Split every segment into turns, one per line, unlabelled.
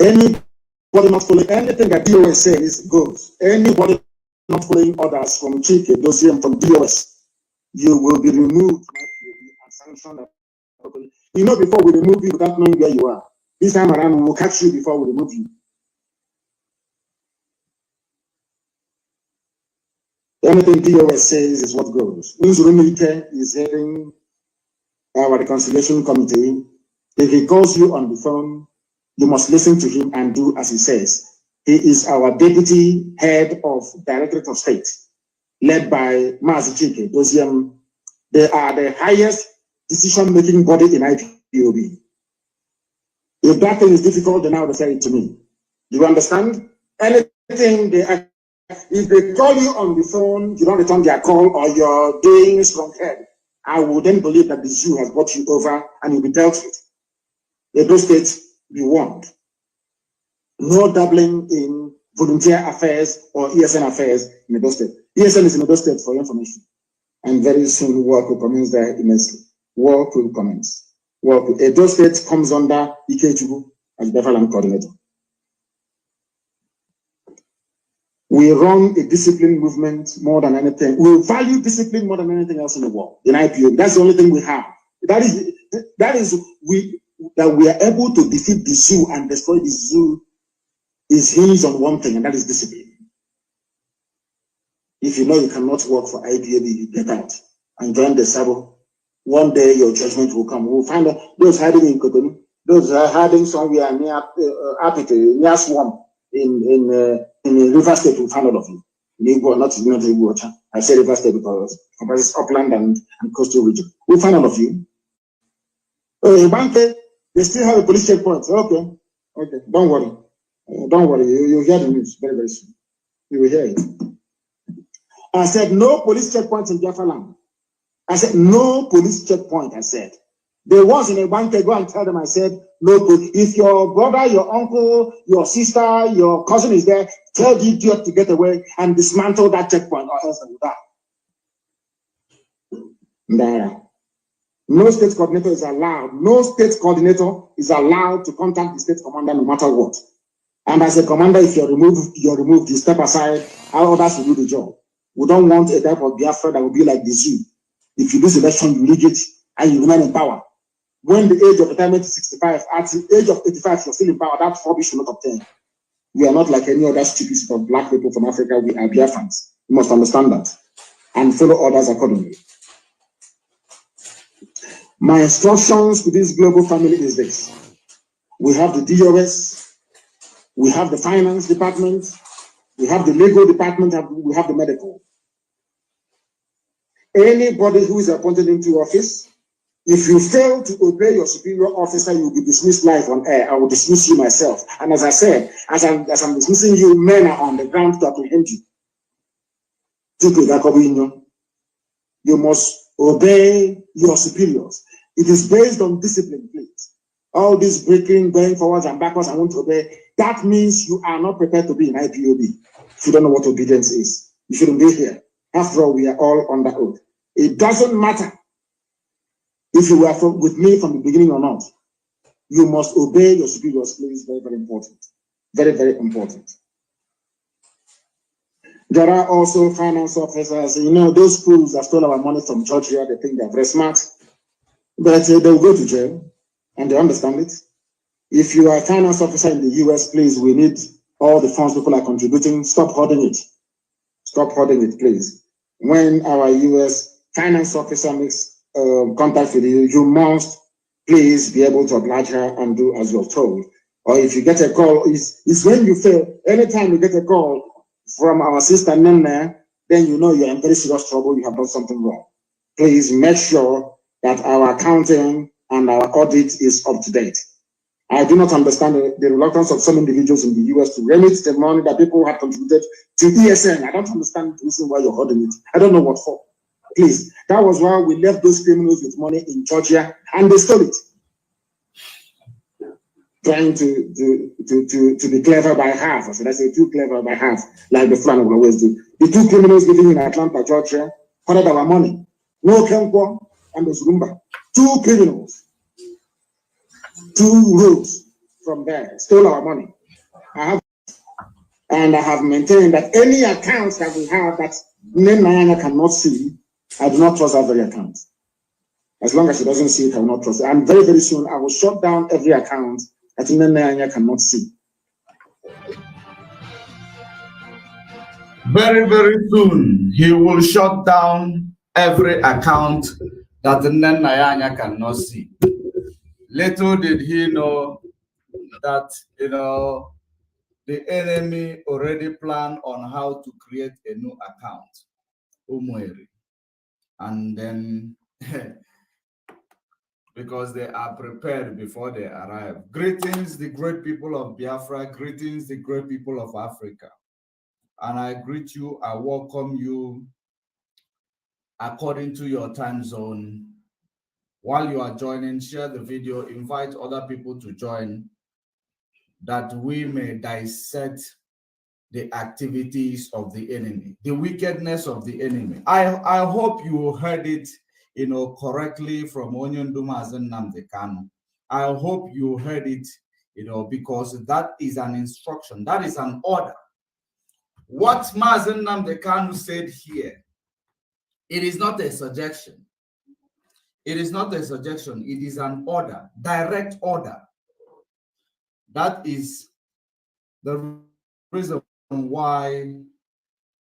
Anybody not following anything that DOS says goes. Anybody not following orders from Chike, Dosium, from DOS, you will be removed and sanctioned. You know, before we remove you without knowing where you are. This time around, we will catch you before we remove you. Anything DOS says is what goes. Nzurumike is heading our reconciliation committee. If he calls you on the phone, you must listen to him and do as he says. He is our deputy head of Directorate of State, led by Mazi Chike, Dosium. They are the highest decision-making body in IPOB. If that thing is difficult, then I would say it to me. Do you understand? Anything if they call you on the phone, you don't return their call, or you're doing strong head, I will then believe that the zoo has got you over and you'll be dealt with. In those states, you want. No dabbling in volunteer affairs or ESN affairs in those states. ESN is in those states for your information. And very soon work will commence there immensely. Work will commence. Those states comes under Ikechubu as Befaland coordinator. We run a discipline movement more than anything. We value discipline more than anything else in the world. In IPO, that's the only thing we have. That we are able to defeat the zoo and destroy the zoo is hinged on one thing, and that is discipline. If you know you cannot work for IPOB, you get out and join the Sabo. One day your judgment will come. We'll find out those hiding in Cotonou, those are hiding somewhere near Apete, near Swamp in River State will find all of you. Not water. I say River State because it's upland and coastal region. We'll find all of you. In Banque, they still have a police checkpoint. Okay. Don't worry. You'll hear the news very, very soon. You will hear it. I said no police checkpoints in Biafra land. I said no police checkpoint. I said there was in a bank. Go and tell them. I said no. If your brother, your uncle, your sister, your cousin is there, tell the idiot to get away and dismantle that checkpoint, or else they will die. No state coordinator is allowed. No state coordinator is allowed to contact the state commander no matter what. And as a commander, if you're removed, you step aside. How others will do the job. We don't want a type of Biafra that will be like the zoo. If you lose election, you rig it and you remain in power. When the age of retirement is 65, at the age of 85, you're still in power. That rubbish should not obtain. We are not like any other stupid of black people from Africa. We are Biafrans. You must understand that and follow orders accordingly. My instructions to this global family is this. We have the DOS, we have the finance department, we have the legal department, we have the medical. Anybody who is appointed into office, if you fail to obey your superior officer, you will be dismissed live on air. I will dismiss you myself. And as I said, as I'm dismissing you, men are on the ground to apprehend you. You must obey your superiors. It is based on discipline, please. All this breaking, going forwards and backwards, I want to obey. That means you are not prepared to be in IPOB. If you don't know what obedience is, you shouldn't be here. After all, we are all under oath. It doesn't matter if you were with me from the beginning or not. You must obey your superiors, please. Very, very important. Very, very important. There are also finance officers. You know, those schools that stole our money from Georgia, they think they're very smart. But they will go to jail, and they understand it. If you are a finance officer in the US, please, we need all the funds people are contributing. Stop hoarding it. Stop hoarding it, please. When our US finance officer makes contact with you, you must please be able to oblige her and do as you're told. Or if you get a call, it's when you fail. Anytime you get a call from our sister Nene, then you know you're in very serious trouble. You have done something wrong. Please make sure that our accounting and our audit is up to date. I do not understand the reluctance of some individuals in the US to remit the money that people have contributed to ESN. I don't understand the reason why you're holding it. I don't know what for. Please, that was why we left those criminals with money in Georgia and they stole it. Trying to be clever by half, or should I say too clever by half, like the Fulani will always do. The two criminals living in Atlanta, Georgia, hoarded our money. No Kenko and the Zumba. Two criminals. 2 roads from there, stole our money. I have maintained that any accounts that we have that Nene cannot see, I do not trust that very account. As long as she doesn't see it, I will not trust it. And very, very soon, I will shut down every account that Nene cannot see.
Very, very soon, he will shut down every account that Nene cannot see. Little did he know that, the enemy already planned on how to create a new account, Umueri. And then, because they are prepared before they arrive. Greetings, the great people of Biafra. Greetings, the great people of Africa. And I greet you, I welcome you according to your time zone. While you are joining, share the video, invite other people to join, that we may dissect the activities of the enemy, the wickedness of the enemy. I hope you heard it, correctly from Onyon Dumas and Nnamdi Kanu. I hope you heard it, because that is an instruction, that is an order. What Mazen Nnamdi Kanu said here, it is not a suggestion. It is not a suggestion, it is an order, direct order. That is the reason why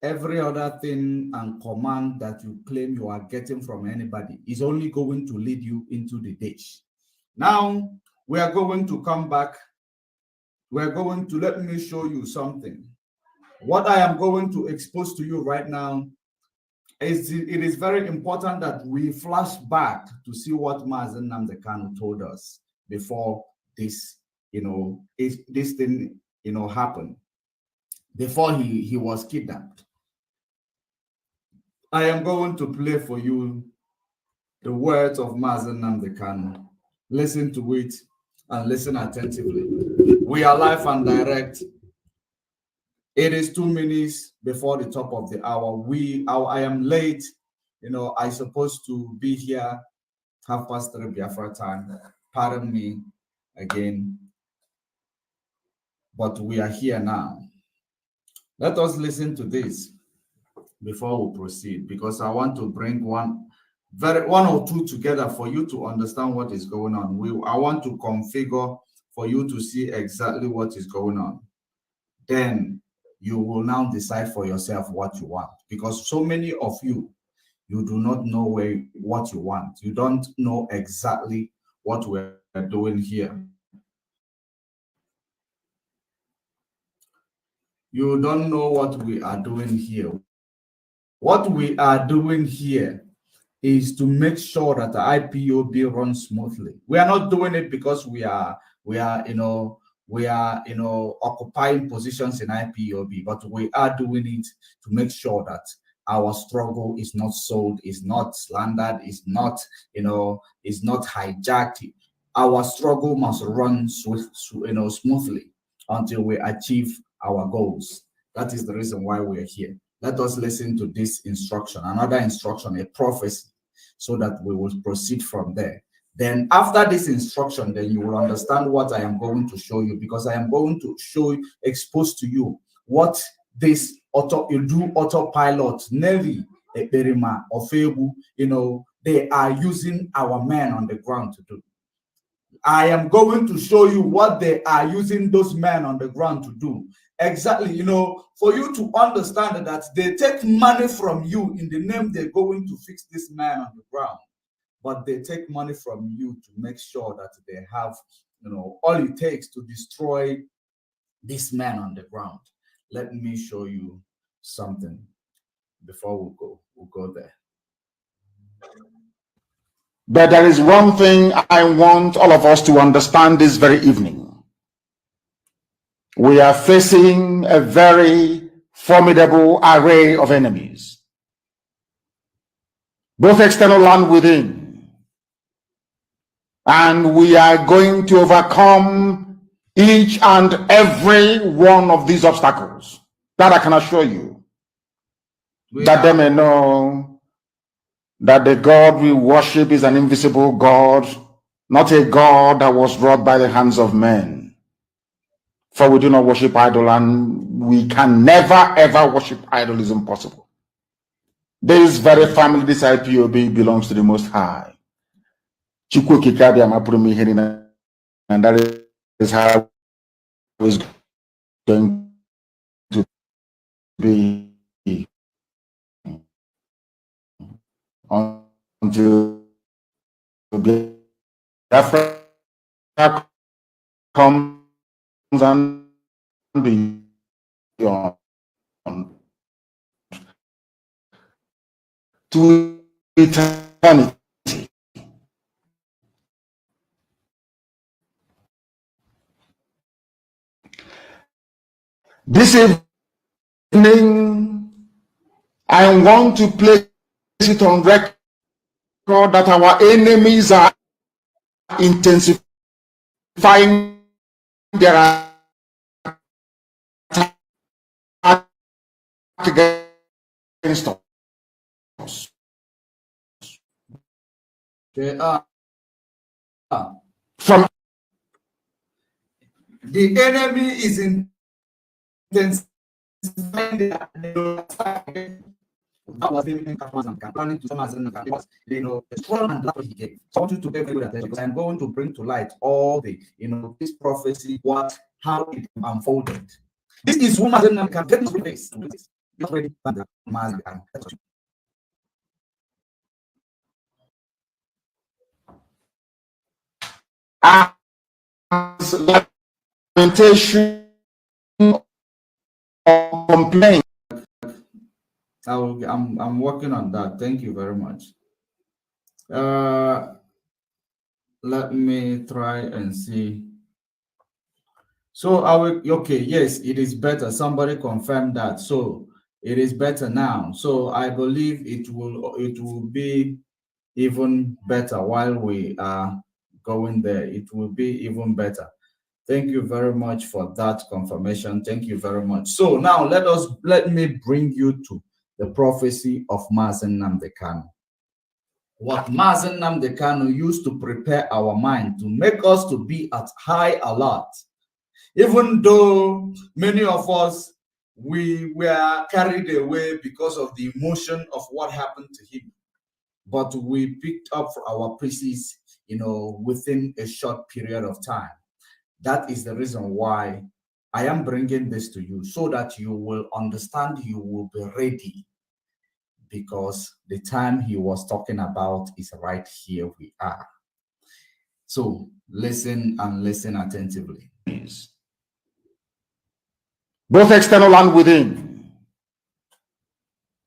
every other thing and command that you claim you are getting from anybody is only going to lead you into the ditch. Now, we are going to come back. We're going to, let me show you something. What I am going to expose to you right now is, it is very important that we flash back to see what Mazen Nnamdi Kanu told us before this, this thing, happened, before he was kidnapped. I am going to play for you the words of Mazen Nnamdi Kanu. Listen to it and listen attentively. We are live and direct. It is 2 minutes before the top of the hour. I am late. I supposed to be here 3:30 Biafra time. Pardon me again. But we are here now. Let us listen to this before we proceed, because I want to bring one or two together for you to understand what is going on. I want to configure for you to see exactly what is going on. Then you will now decide for yourself what you want, because so many of you do not know what you want. You don't know exactly what we're doing here. You don't know what we are doing here. What we are doing here is to make sure that the IPOB runs smoothly. We are not doing it because we are occupying positions in IPOB, but we are doing it to make sure that our struggle is not sold, is not slandered, is not hijacked. Our struggle must run smoothly until we achieve our goals. That is the reason why we are here. Let us listen to this instruction, another instruction, a prophecy, so that we will proceed from there. Then after this instruction, then you will understand what I am going to show you, because I am going to expose to you what this autopilot, Navy, Eperima, Ofebu, they are using our men on the ground to do. I am going to show you what they are using those men on the ground to do. Exactly, for you to understand that they take money from you in the name they're going to fix this man on the ground. But they take money from you to make sure that they have, all it takes to destroy this man on the ground. Let me show you something before we go. We'll go there.
But there is one thing I want all of us to understand this very evening. We are facing a very formidable array of enemies, both external and within. And we are going to overcome each and every one of these obstacles. That I can assure you. That they may know that the God we worship is an invisible God, not a God that was wrought by the hands of men.
For we do not worship idol, and we can never ever worship idol. Is impossible. This very family, this IPOB, belongs to the Most High. And that is how it's going to be until Biafra comes and beyond to eternity. This evening, I want to place it on record that our enemies are intensifying their attack against us.
They are.
From
The enemy is intensifying their attack. That was him planning to some as the strong and that he gave. So I want you to pay very good attention because I'm going to bring to light all the this prophecy, how it unfolded. This is woman that can get this place. Get ready,
as lamentation or complaint.
I'm working on that. Thank you very much. Let me try and see. So I will, okay, yes, it is better. Somebody confirmed that. So it is better now. So I believe it will be even better while we are going there. It will be even better. Thank you very much for that confirmation. Thank you very much. So now let me bring you to the prophecy of Mazen Nnamdi Kanu. What Mazen Nnamdi Kanu used to prepare our mind to make us to be at high alert. Even though many of us, we were carried away because of the emotion of what happened to him. But we picked up our pieces, within a short period of time. That is the reason why I am bringing this to you, so that you will understand, you will be ready, because the time he was talking about is right here we are. So listen and listen attentively.
Both external and within.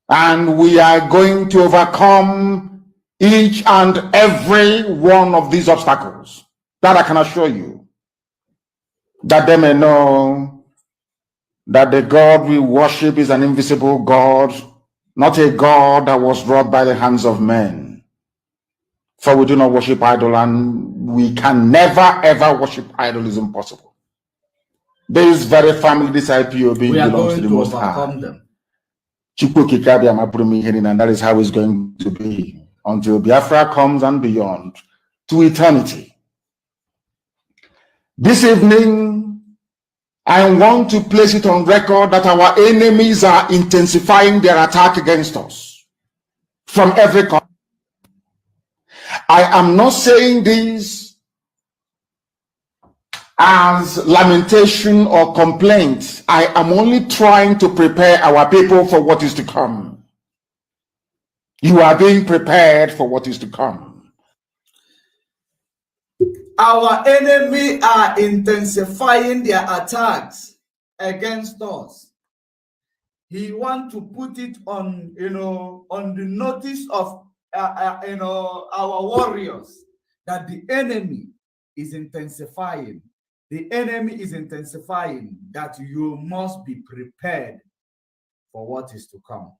And we are going to overcome each and every one of these obstacles. That I can assure you. That they may know that the God we worship is an invisible God, not a God that was wrought by the hands of men. For we do not worship idol, and we can never ever worship idol. Is impossible. This very family, this IPOB, belongs to the Most High. Them. And that is how it's going to be until Biafra comes and beyond to eternity. This evening, I want to place it on record that our enemies are intensifying their attack against us from every corner. I am not saying this as lamentation or complaint. I am only trying to prepare our people for what is to come. You are being prepared for what is to come.
Our enemy are intensifying their attacks against us. He wants to put it on, on the notice of, our warriors, that the enemy is intensifying. The enemy is intensifying, that you must be prepared for what is to come.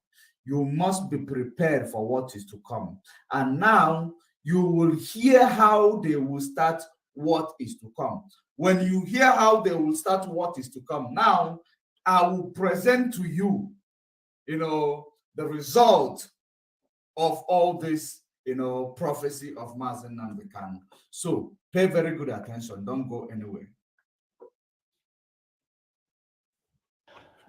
You must be prepared for what is to come. And now you will hear how they will start what is to come. When you hear how they will start what is to come, now I will present to you, the result of all this, prophecy of Mazen Nnamdi Kanu. So pay very good attention. Don't go anywhere.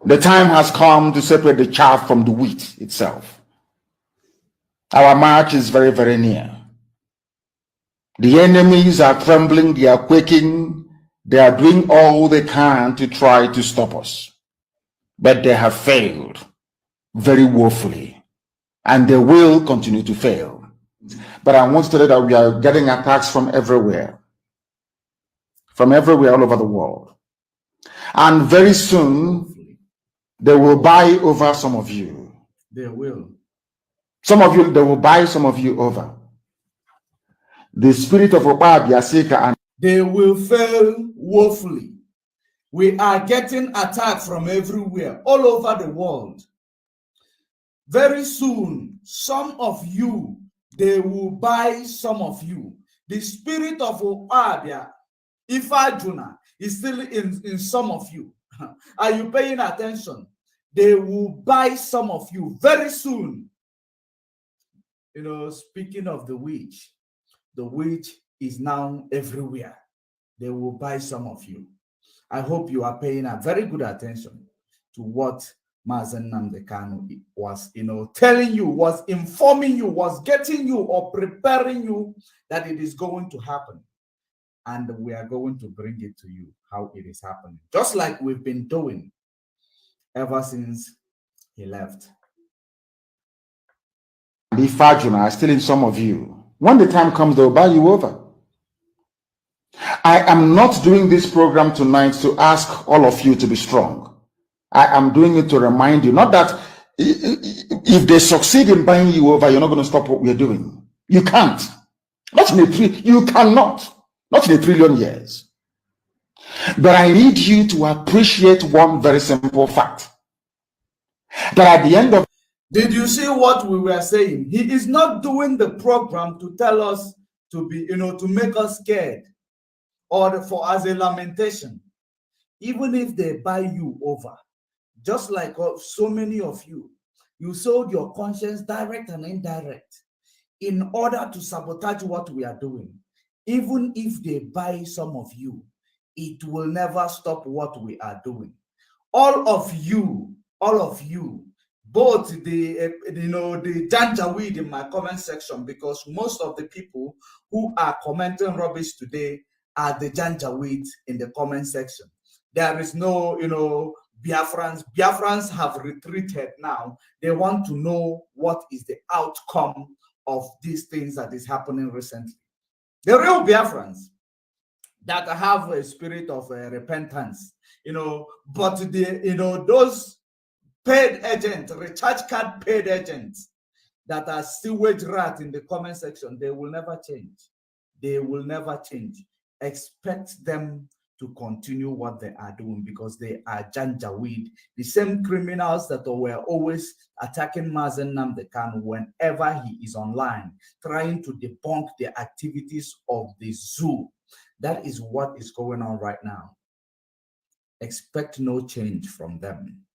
The time has come to separate the chaff from the wheat itself. Our march is very, very near. The enemies are trembling, they are quaking, they are doing all they can to try to stop us. But they have failed very woefully, and they will continue to fail. But I want to tell you that we are getting attacks from everywhere all over the world. And very soon, they will buy over some of you.
They will.
Some of you, they will buy some of you over. The spirit of Obabiasika and
they will fail woefully. We are getting attacked from everywhere, all over the world. Very soon, some of you, they will buy some of you. The spirit of Obabia, Ifajuna, is still in some of you. Are you paying attention? They will buy some of you very soon. You know, speaking of the witch is now everywhere. They will buy some of you. I hope you are paying a very good attention to what Mazen Nnamdi Kanu was, telling you, was informing you, was getting you or preparing you that it is going to happen. And we are going to bring it to you how it is happening. Just like we've been doing ever since he left.
The Fajuna are still in some of you. When the time comes, they'll buy you over. I am not doing this program tonight to ask all of you to be strong. I am doing it to remind you, not that if they succeed in buying you over, you're not going to stop what we're doing. You can't. You cannot. Not in a trillion years. But I need you to appreciate one very simple fact. That at the end of...
Did you see what we were saying? He is not doing the program to tell us to be, to make us scared or for as a lamentation. Even if they buy you over, just like so many of you, you sold your conscience, direct and indirect, in order to sabotage what we are doing. Even if they buy some of you, it will never stop what we are doing. All of you, both the Janjaweed in my comment section, because most of the people who are commenting rubbish today are the Janjaweed in the comment section. There is no, Biafrans. Biafrans have retreated now. They want to know what is the outcome of these things that is happening recently. The real Biafrans that have a spirit of repentance, but those paid agents, recharge card paid agents that are sewage rat in the comment section, they will never change. They will never change. Expect them to continue what they are doing because they are Janjaweed, the same criminals that were always attacking Mazen Nnamdi Kanu whenever he is online, trying to debunk the activities of the zoo. That is what is going on right now. Expect no change from them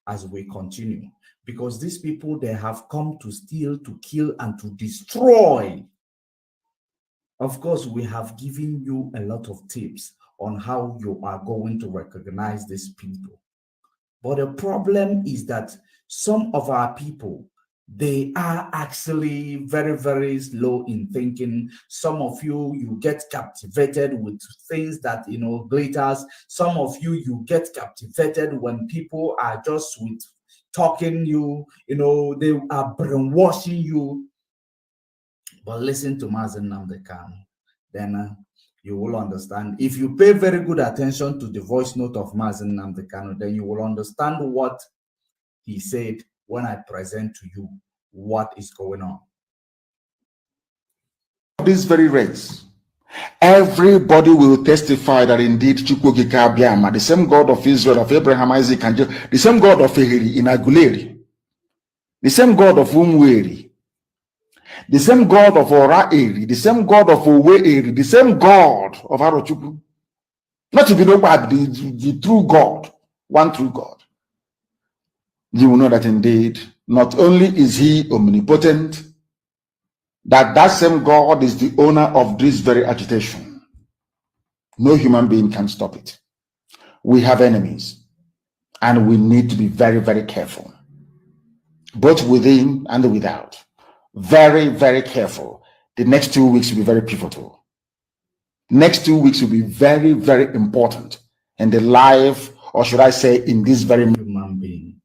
as we continue, because these people, they have come to steal, to kill, and to destroy. Of course, we have given you a lot of tips on how you are going to recognize these people. But the problem is that some of our people, they are actually very, very slow in thinking. Some of you get captivated with things that, glitters. Some of you get captivated when people are just with talking you, they are brainwashing you. But listen to Mazen Nnamdi Kanu, then you will understand. If you pay very good attention to the voice note of Mazen Nnamdi Kanu, then you will understand what he said when I present to you what is going on.
This very race, everybody will testify that indeed Chukwuokike Abiama, the same God of Israel, of Abraham, Isaac, and Jacob, the same God of Ehiri in Aguleri, the same God of Umweri, the same God of Ora-Eri, the same God of Owe-Eri, the same God of Arochukwu. Not to be no bad, the true God, one true God. You will know that indeed, not only is he omnipotent, that same God is the owner of this very agitation. No human being can stop it. We have enemies. And we need to be very, very careful, both within and without. Very, very careful. The next 2 weeks will be very pivotal. Next 2 weeks will be very, very important in the life, or should I say, in this very
human being.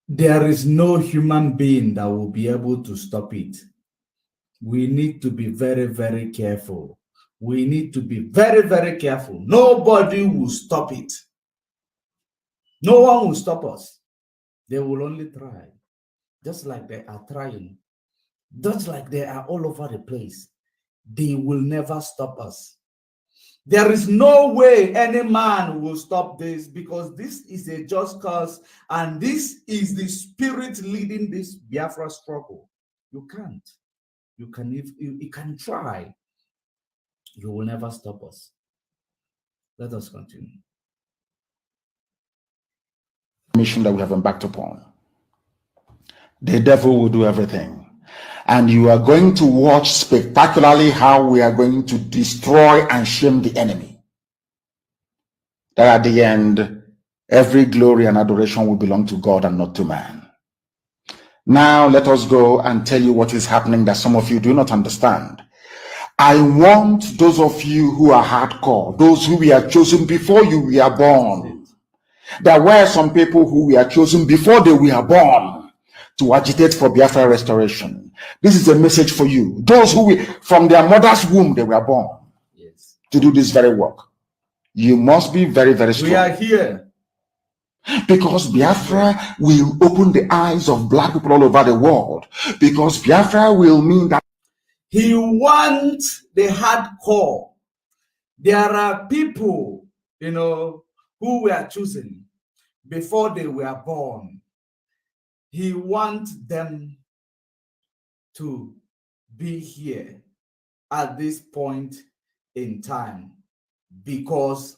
There is no human being that will be able to stop it. We need to be very, very careful. We need to be very, very careful. Nobody will stop it. No one will stop us. They will only try, just like they are trying, just like they are all over the place. They will never stop us. There is no way any man will stop this, because this is a just cause, and this is the spirit leading this Biafra struggle. You can't. You can try. You will never stop us. Let us continue.
Mission that we have embarked upon. The devil will do everything. And you are going to watch spectacularly how we are going to destroy and shame the enemy. That at the end, every glory and adoration will belong to God and not to man. Now let us go and tell you what is happening that some of you do not understand. I want those of you who are hardcore, those who were chosen before you were born. There were some people who were chosen before they were born to agitate for Biafra restoration. This is a message for you. Those who from their mother's womb they were born to do this very work. You must be very, very strong.
We are here.
Because Biafra will open the eyes of black people all over the world. Because Biafra will mean that
he wants the hardcore. There are people, who were chosen before they were born. He wants them to be here at this point in time, because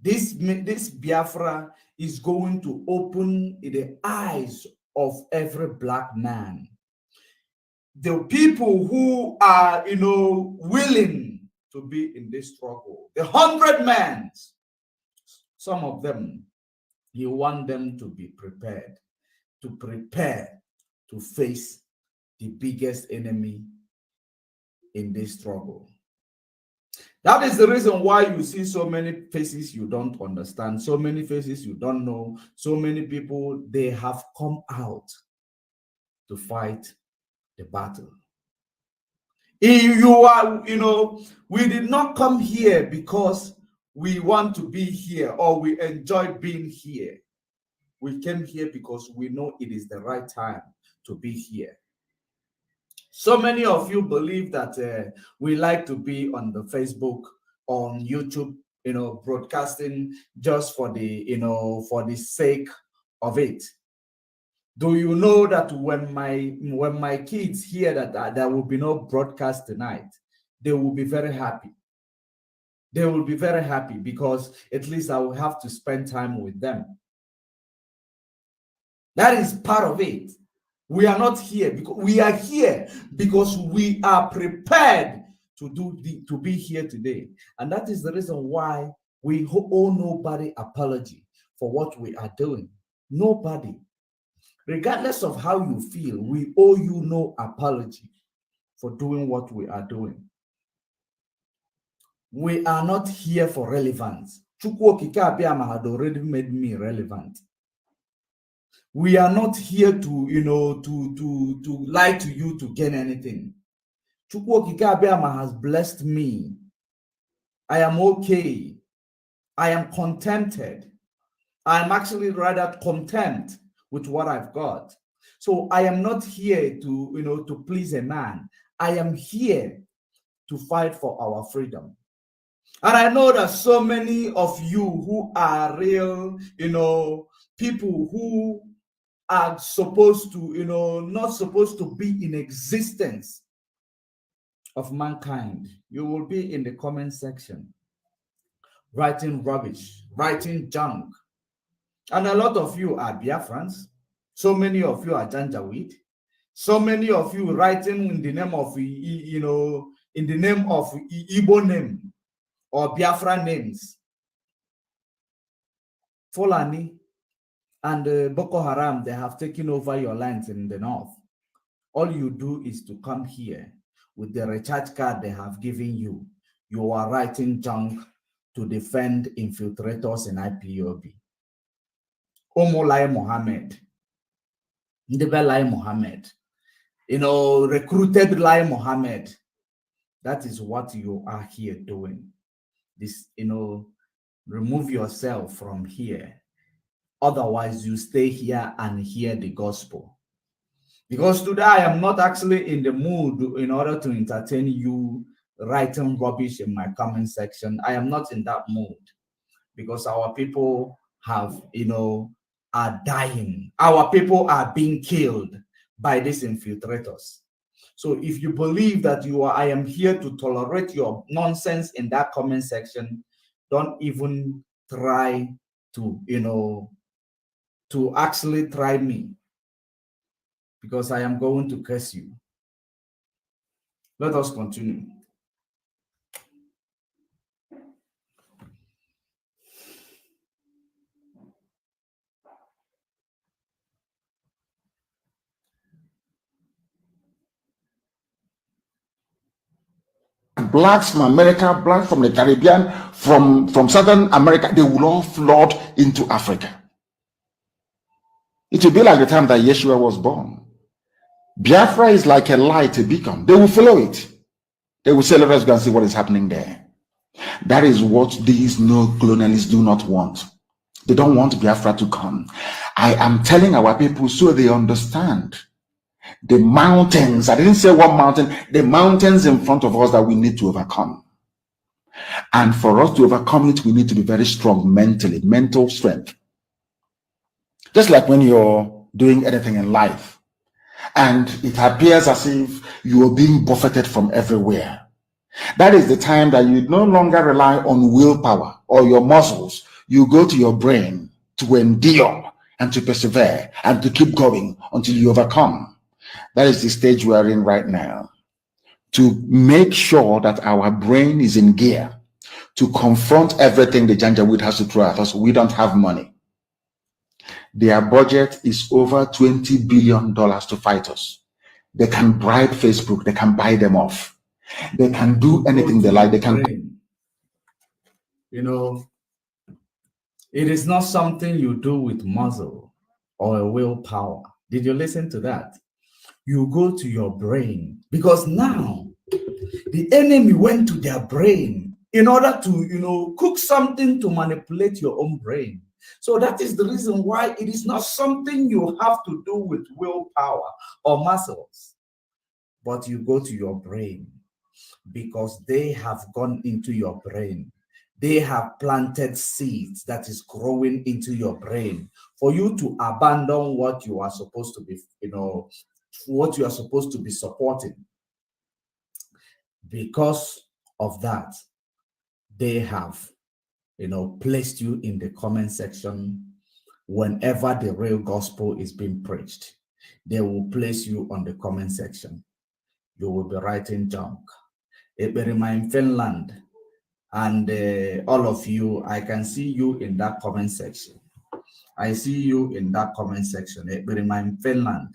this Biafra is going to open the eyes of every black man. The people who are, willing to be in this struggle, the 100 men, some of them, you want them to be prepared, to prepare to face the biggest enemy in this struggle. That is the reason why you see so many faces you don't understand, so many faces you don't know, so many people, they have come out to fight the battle. If you are, we did not come here because we want to be here or we enjoy being here. We came here because we know it is the right time to be here. So many of you believe that we like to be on the Facebook, on YouTube, broadcasting just for the sake of it. Do you know that when my kids hear that there will be no broadcast tonight, they will be very happy. They will be very happy because at least I will have to spend time with them. That is part of it. We are not here because we are here because we are prepared to be here today. And that is the reason why we owe nobody apology for what we are doing. Nobody. Regardless of how you feel, we owe you no apology for doing what we are doing. We are not here for relevance. Chukwu Okike Abịama had already made me relevant. We are not here to, to lie to you to gain anything. Chukwu Okike Abịama has blessed me. I am okay. I am contented. I am actually rather content with what I've got. So I am not here to, to please a man. I am here to fight for our freedom. And I know that so many of you who are real, people who are supposed to, not supposed to be in existence of mankind, you will be in the comment section writing rubbish, writing junk. And a lot of you are Biafrans. So many of you are Janjaweed. So many of you writing in the name of, in the name of Igbo name or Biafra names. Fulani and Boko Haram, they have taken over your lands in the north. All you do is to come here with the recharge card they have given you. You are writing junk to defend infiltrators in IPOB. Omolai Mohammed, Ndebelai Mohammed, recruited Lai Mohammed. That is what you are here doing. This, remove yourself from here. Otherwise, you stay here and hear the gospel. Because today I am not actually in the mood in order to entertain you writing rubbish in my comment section. I am not in that mood because our people are dying. Our people are being killed by these infiltrators. So if you believe that I am here to tolerate your nonsense in that comment section, don't even try to, to actually try me, because I am going to curse you. Let us continue.
Blacks from America, blacks from the Caribbean, from Southern America, they will all flood into Africa. It will be like the time that Yeshua was born. Biafra is like a light, a beacon. They will follow it. They will say, let us go and see what is happening there. That is what these no-colonialists do not want. They don't want Biafra to come. I am telling our people so they understand. The mountains, I didn't say one mountain, the mountains in front of us that we need to overcome. And for us to overcome it, we need to be very strong mentally, mental strength. Just like when you're doing anything in life and it appears as if you are being buffeted from everywhere. That is the time that you no longer rely on willpower or your muscles. You go to your brain to endure and to persevere and to keep going until you overcome. That is the stage we are in right now. To make sure that our brain is in gear to confront everything the Janjaweed has to throw at us. We don't have money. Their budget is over $20 billion to fight us. They can bribe Facebook. They can buy them off. They can do anything they like. They can.
It is not something you do with muscle or a willpower. Did you listen to that? You go to your brain, because now the enemy went to their brain in order to, cook something to manipulate your own brain. So that is the reason why it is not something you have to do with willpower or muscles, but you go to your brain, because they have gone into your brain. They have planted seeds that is growing into your brain for you to abandon what you are supposed to be, what you are supposed to be supporting. Because of that, they have, placed you in the comment section. Whenever the real gospel is being preached, they will place you on the comment section. You will be writing junk. Eberima in Finland, and all of you, I can see you in that comment section. I see you in that comment section. Eberima in Finland,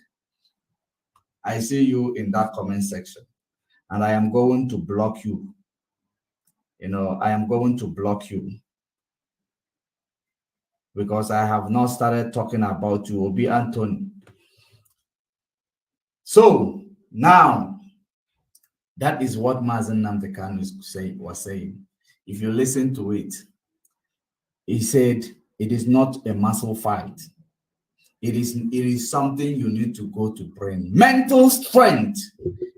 I see you in that comment section, and I am going to block you. I am going to block you, because I have not started talking about you, Obi Anthony. So now, that is what Mazen Namdekan was saying. If you listen to it, he said it is not a muscle fight. It is something you need to go to brain. Mental strength,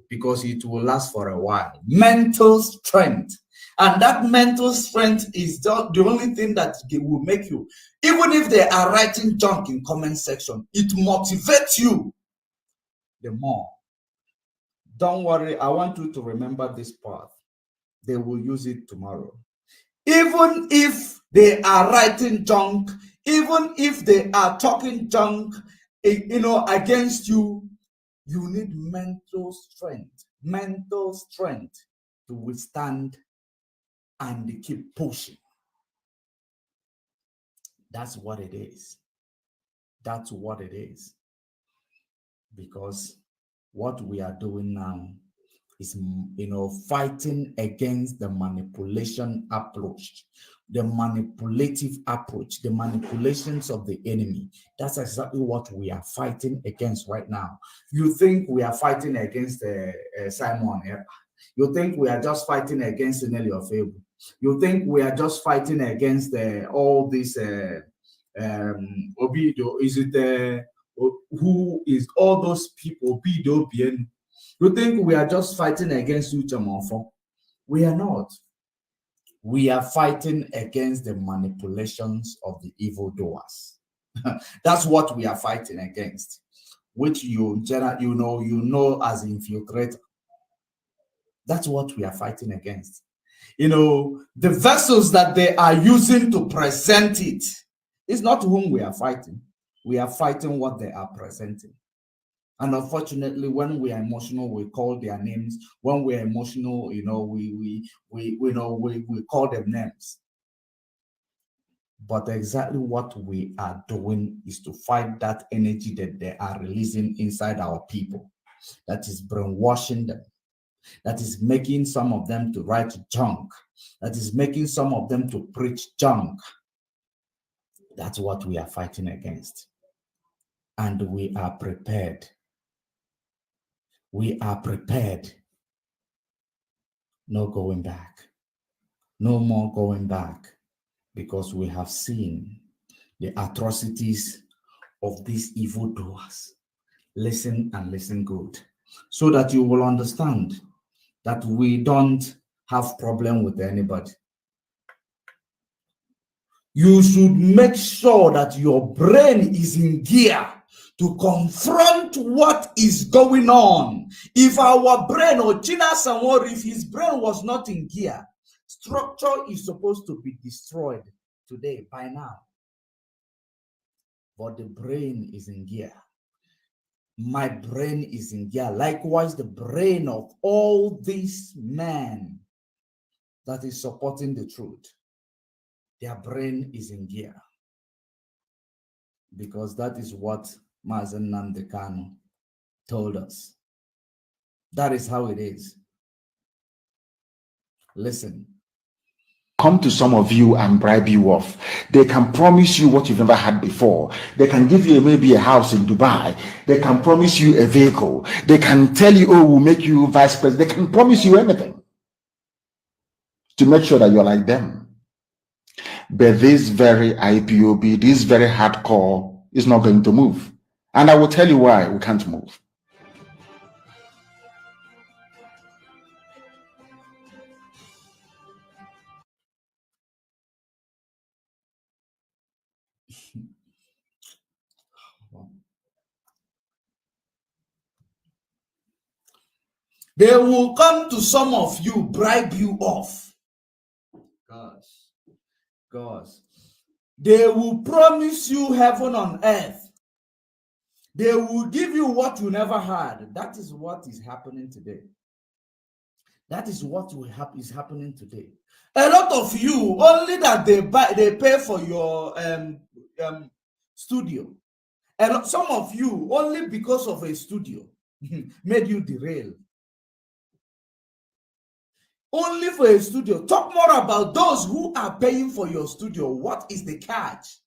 because it will last for a while. Mental strength. And that mental strength is the only thing that will make you, even if they are writing junk in comment section, it motivates you the more. Don't worry, I want you to remember this part. They will use it tomorrow. Even if they are writing junk, even if they are talking junk, against you, you need mental strength to withstand and keep pushing. That's what it is. That's what it is. Because what we are doing now is, fighting against the manipulation approach, the manipulative approach, the manipulations of the enemy. That's exactly what we are fighting against right now. You think we are fighting against Simon? You think we are just fighting against Nelly of Able? You think we are just fighting against all these Obido? Is it who is all those people? Obido, Bien? You think we are just fighting against Uchamonfo? We are not. We are fighting against the manipulations of the evildoers. That's what we are fighting against, which you know as infiltrator. That's what we are fighting against. The vessels that they are using to present it is not whom we are fighting. We are fighting what they are presenting. And unfortunately, when we are emotional, we call their names. When we are emotional, we call them names. But exactly what we are doing is to fight that energy that they are releasing inside our people, that is brainwashing them, that is making some of them to write junk, that is making some of them to preach junk. That's what we are fighting against. And we are prepared. We are prepared. No going back. No more going back, because we have seen the atrocities of these evildoers. Listen and listen good, so that you will understand that we don't have problem with anybody. You should make sure that your brain is in gear to confront what is going on. If our brain, or China Samor, if his brain was not in gear, structure is supposed to be destroyed today by now. But the brain is in gear. My brain is in gear. Likewise, the brain of all these men that is supporting the truth, their brain is in gear. Because that is what Mazen Nnamdi Kanu told us. That is how it is. Listen.
Come to some of you and bribe you off. They can promise you what you've never had before. They can give you maybe a house in Dubai. They can promise you a vehicle. They can tell you, oh, we'll make you vice president. They can promise you anything to make sure that you're like them. But this very IPOB, this very hardcore is not going to move. And I will tell you why we can't move.
They will come to some of you, bribe you off. Gosh. They will promise you heaven on earth. They will give you what you never had. That is what is happening today. That is what is happening today. A lot of you, only that they pay for your studio. And some of you, only because of a studio, made you derail. Only for a studio. Talk more about those who are paying for your studio. What is the catch?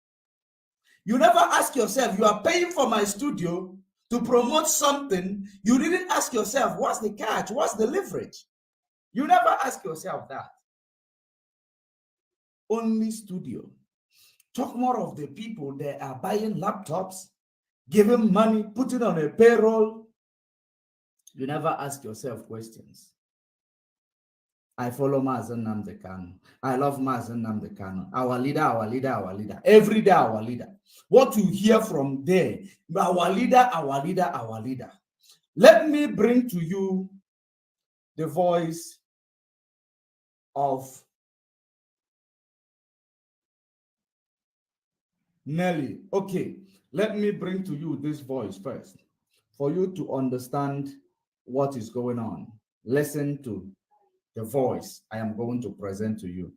You never ask yourself, you are paying for my studio to promote something. You didn't ask yourself, what's the catch? What's the leverage? You never ask yourself that. Only studio. Talk more of the people that are buying laptops, giving money, putting on a payroll. You never ask yourself questions. I follow Mazen Nnamdi Kanu. I love Mazen Nnamdi Kanu. Our leader, our leader, our leader. Every day, our leader. What you hear from there, our leader, our leader, our leader. Let me bring to you the voice of Nelly. Okay, let me bring to you this voice first for you to understand what is going on. Listen to the voice I am going to present to you.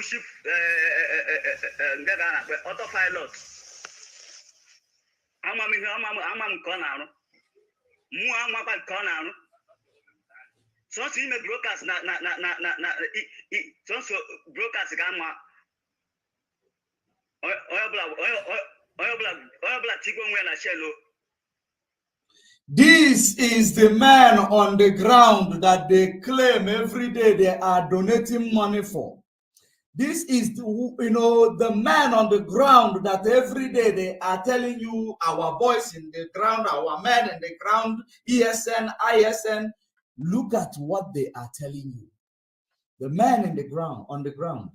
ship autopilot. I'm corner. I'm corner. So see me brokers na so brokers gamma
This is the man on the ground that they claim every day they are donating money for. This is the man on the ground that every day they are telling you, our boys in the ground, our men in the ground, ESN, ISN. Look at what they are telling you. The man in the ground, on the ground.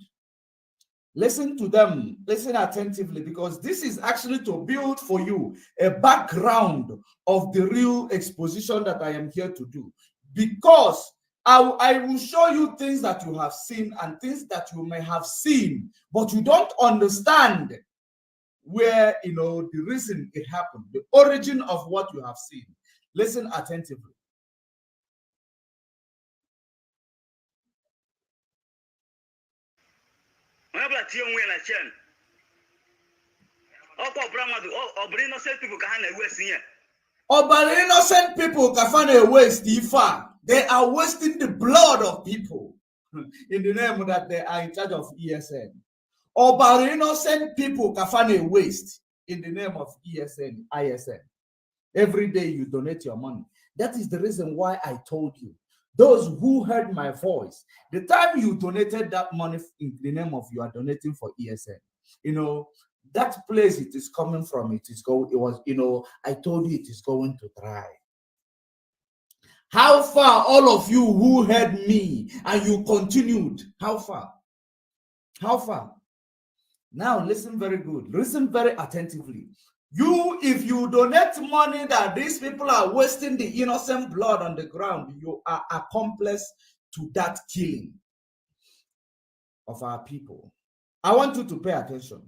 Listen to them, listen attentively, because this is actually to build for you a background of the real exposition that I am here to do. Because I will show you things that you have seen and things that you may have seen, but you don't understand where, the reason it happened, the origin of what you have seen. Listen attentively. Innocent people can find a waste. They are wasting the blood of people in the name that they are in charge of ESN. Innocent people can find a waste in the name of ESN, ISN. Every day you donate your money. That is the reason why I told you. Those who heard my voice, the time you donated that money in the name of you are donating for ESN, that place it is coming from, I told you it is going to dry. How far, all of you who heard me and you continued, how far? How far? Now listen very good, listen very attentively. If you donate money that these people are wasting the innocent blood on the ground, you are accomplice to that killing of our people. I want you to pay attention.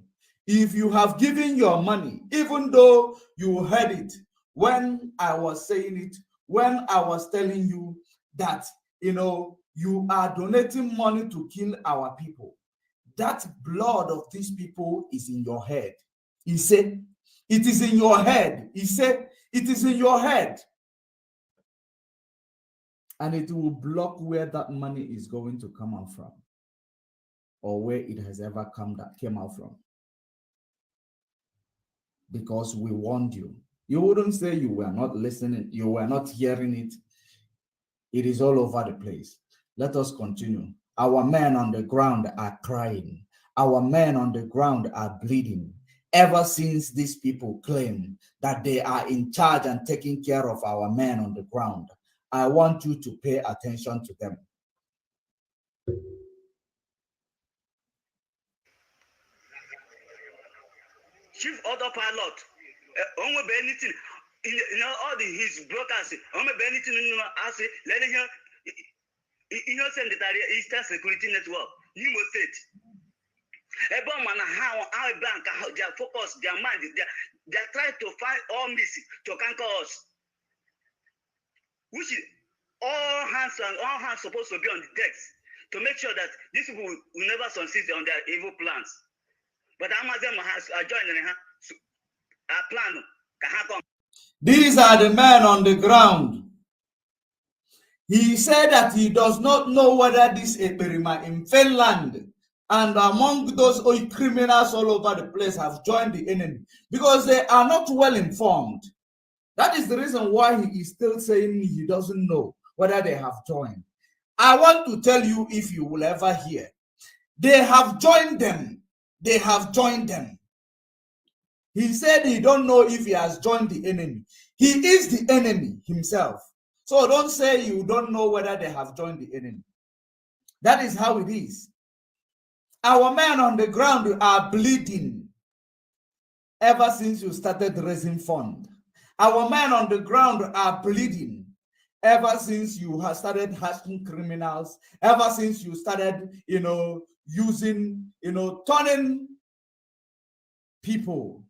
If you have given your money, even though you heard it when I was saying it, when I was telling you that, you are donating money to kill our people, that blood of these people is in your head. He said, it is in your head. He said, it is in your head. And it will block where that money is going to come out from, or where it has ever came out from. Because we warned you. You wouldn't say you were not listening, you were not hearing it. It is all over the place. Let us continue. Our men on the ground are crying. Our men on the ground are bleeding. Ever since these people claim that they are in charge and taking care of our men on the ground, I want you to pay attention to them.
Chief autopilot, anything, all his brokers, anything, letting him, innocent the Eastern Security Network, Nimo State. Everyone how bank, how they focus, their mind, they are trying to find all means to conquer us. Which is all hands supposed to be on the decks to make sure that these people will never succeed on their evil plans. But Amazon has joined our plan.
These are the men on the ground. He said that he does not know whether this Eperima in Finland and among those criminals all over the place have joined the enemy because they are not well informed. That is the reason why he is still saying he doesn't know whether they have joined. I want to tell you, if you will ever hear, they have joined them. They have joined them. He said he don't know if he has joined the enemy. He is the enemy himself. So don't say you don't know whether they have joined the enemy. That is how it is. Our men on the ground are bleeding ever since you started raising funds. Our men on the ground are bleeding ever since you have started hashing criminals, ever since you started, using, turning people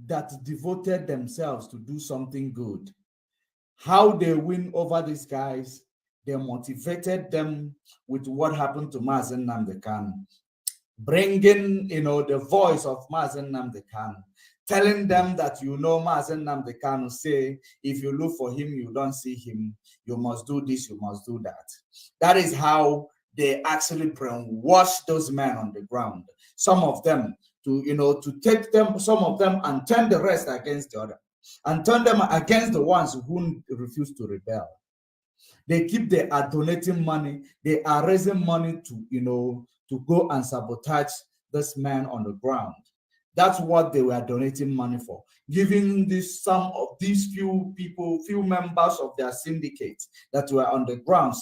that devoted themselves to do something good. How they win over these guys, they motivated them with what happened to Mazen Nnamdi Kanu. bringing, the voice of Mazen Nnamdi Kanu, telling them that, Mazen Nnamdi Kanu say, if you look for him, you don't see him. You must do this, you must do that. That is how they actually brainwash those men on the ground. Some of them to take them, some of them, and turn the rest against the other, and turn them against the ones who refuse to rebel. They are donating money. They are raising money to go and sabotage this man on the ground. That's what they were donating money for, giving some of these few people, few members of their syndicate that were on the ground,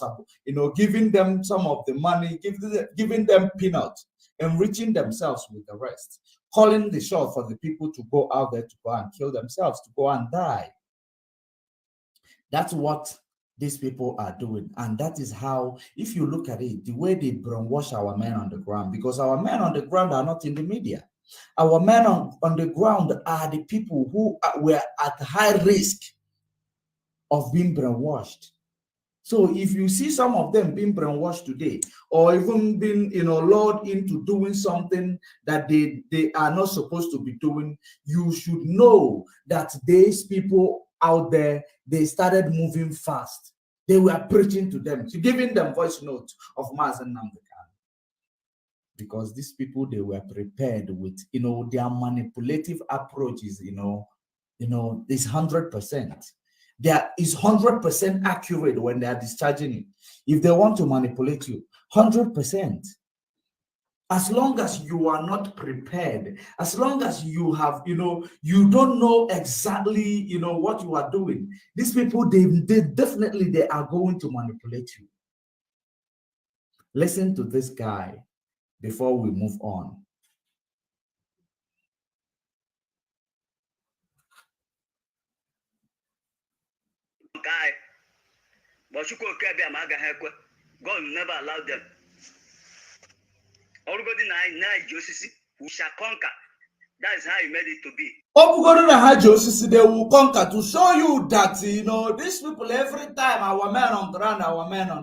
giving them some of the money, giving them peanuts, enriching themselves with the rest, calling the shot for the people to go out there to go and kill themselves, to go and die. That's what these people are doing. And that is how, if you look at it, the way they brainwash our men on the ground, because our men on the ground are not in the media. Our men on the ground are the people who were at high risk of being brainwashed. So if you see some of them being brainwashed today, or even being, lured into doing something that they are not supposed to be doing, you should know that these people out there, they started moving fast. They were preaching to them, giving them voice notes of Mazen Nnamdi Kanu. Because these people, they were prepared with, their manipulative approaches, is 100%. There is 100% accurate when they are discharging it. If they want to manipulate you, 100%. As long as you are not prepared, as long as you have, you don't know exactly, what you are doing, these people, they definitely, they are going to manipulate you. Listen to this guy before we move on.
Guy, but you could carry a maga heck. God will never allow them. Everybody now we shall conquer. That is how he made it to be.
They will conquer, to show you that, these people, every time, our men on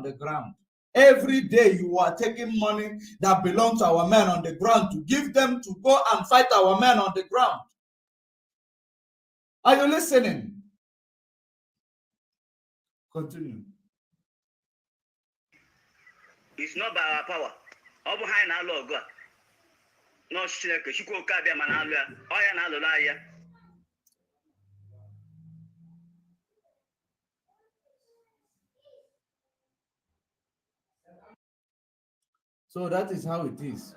the ground. Every day you are taking money that belongs to our men on the ground to give them to go and fight our men on the ground. Are you listening? Continue.
It's not by our power. All behind our Lord God. No shake. She could carry a man.
So that is how it is.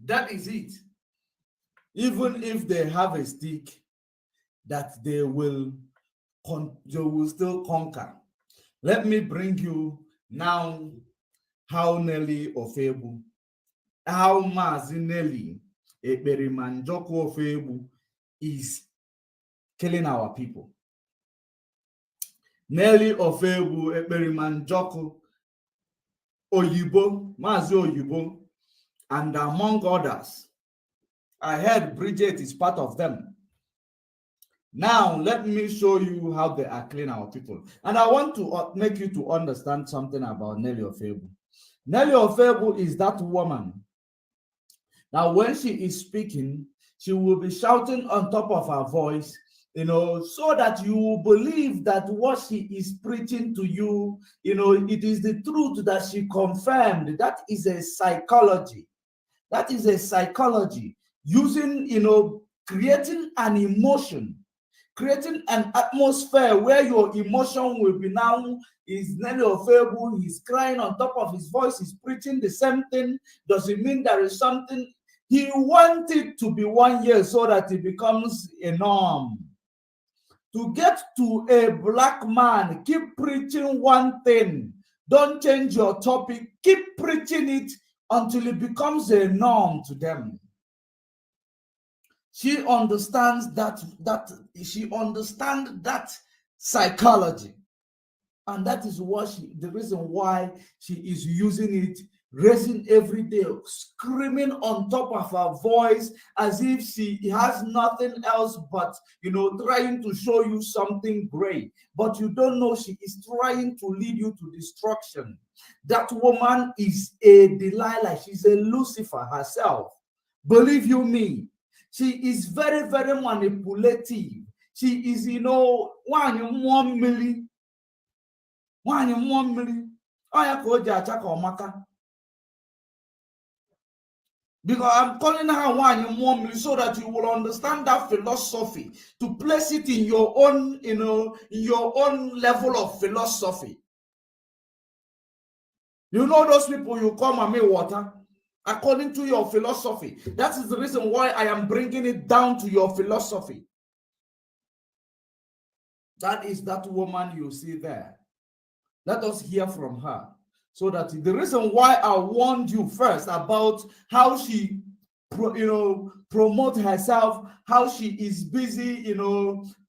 That is it. Even if they have a stick, that they will still conquer. Let me bring you now how Nelly Ofebu, how Mazi Nelly Ekperimanjoko Ofebu is killing our people. Nelly Ofebu Ekperimanjoko Oyibo, Mazi Oyibo, and among others. I heard Bridget is part of them. Now, let me show you how they are killing our people. And I want to make you to understand something about Nelly Ofebu. Nelly Ofebu is that woman. Now, when she is speaking, she will be shouting on top of her voice, so that you will believe that what she is preaching to you, it is the truth that she confirmed. That is a psychology. That is a psychology using, creating an emotion, creating an atmosphere where your emotion will be now is Nelly Ofebu, he's crying on top of his voice, he's preaching the same thing. Does it mean there is something? He wanted to be 1 year so that it becomes a norm. To get to a black man, keep preaching one thing. Don't change your topic. Keep preaching it until it becomes a norm to them. She understands that psychology. And that is what the reason why she is using it raising every day, screaming on top of her voice as if she has nothing else but, trying to show you something great. But you don't know she is trying to lead you to destruction. That woman is a Delilah. She's a Lucifer herself. Believe you me. She is very, very manipulative. She is, 1 million. Because I'm calling her one so that you will understand that philosophy, to place it in your own, in your own level of philosophy. You know those people you call mommy water, according to your philosophy. That is the reason why I am bringing it down to your philosophy. That is that woman you see there. Let us hear from her. So that the reason why I warned you first about how she, promote herself, how she is busy,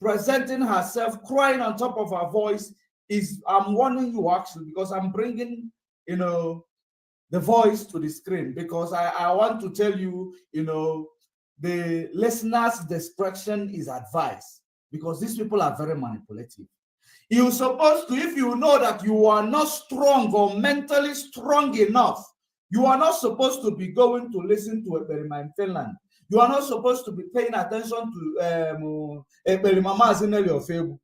presenting herself, crying on top of her voice, is I'm warning you actually, because I'm bringing, the voice to the screen, because I want to tell you, the listeners' discretion is advised, because these people are very manipulative. You're supposed to, if you know that you are not strong or mentally strong enough, you are not supposed to be going to listen to Eperima in Finland. You are not supposed to be paying attention to Eperima Zinelli of Febu.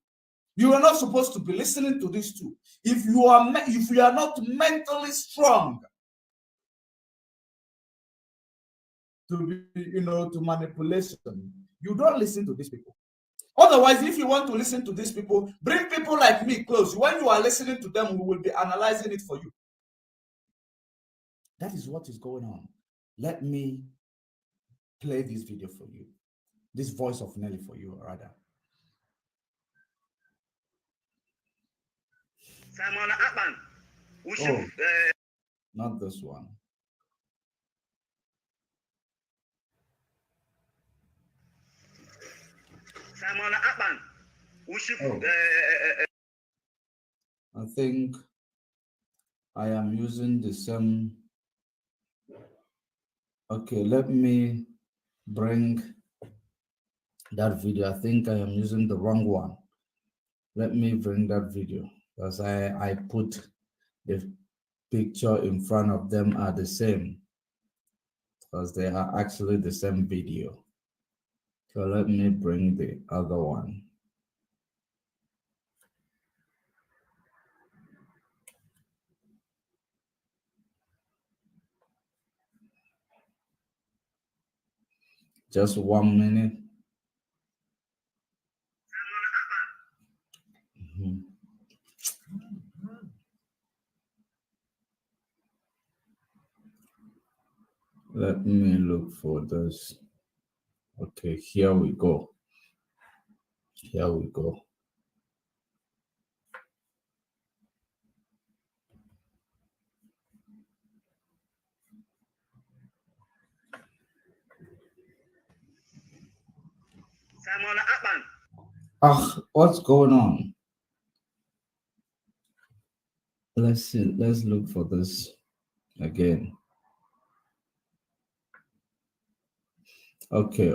You are not supposed to be listening to these two. If you are not mentally strong to be, to manipulation, you don't listen to these people. Otherwise, if you want to listen to these people, bring people like me close. When you are listening to them, we will be analyzing it for you. That is what is going on. Let me play this video for you. This voice of Nelly for you, rather.
Simon Akpan.
Not this one.
Simon Akpan.
I think I am using the same. Okay, let me bring that video. I think I am using the wrong one. Let me bring that video, because I put the picture in front of them are the same, because they are actually the same video. So let me bring the other one. Just 1 minute. Let me look for this. Okay, here we go. Here we go.
Simon Akpan.
What's going on? Let's see. Let's look for this again. Okay.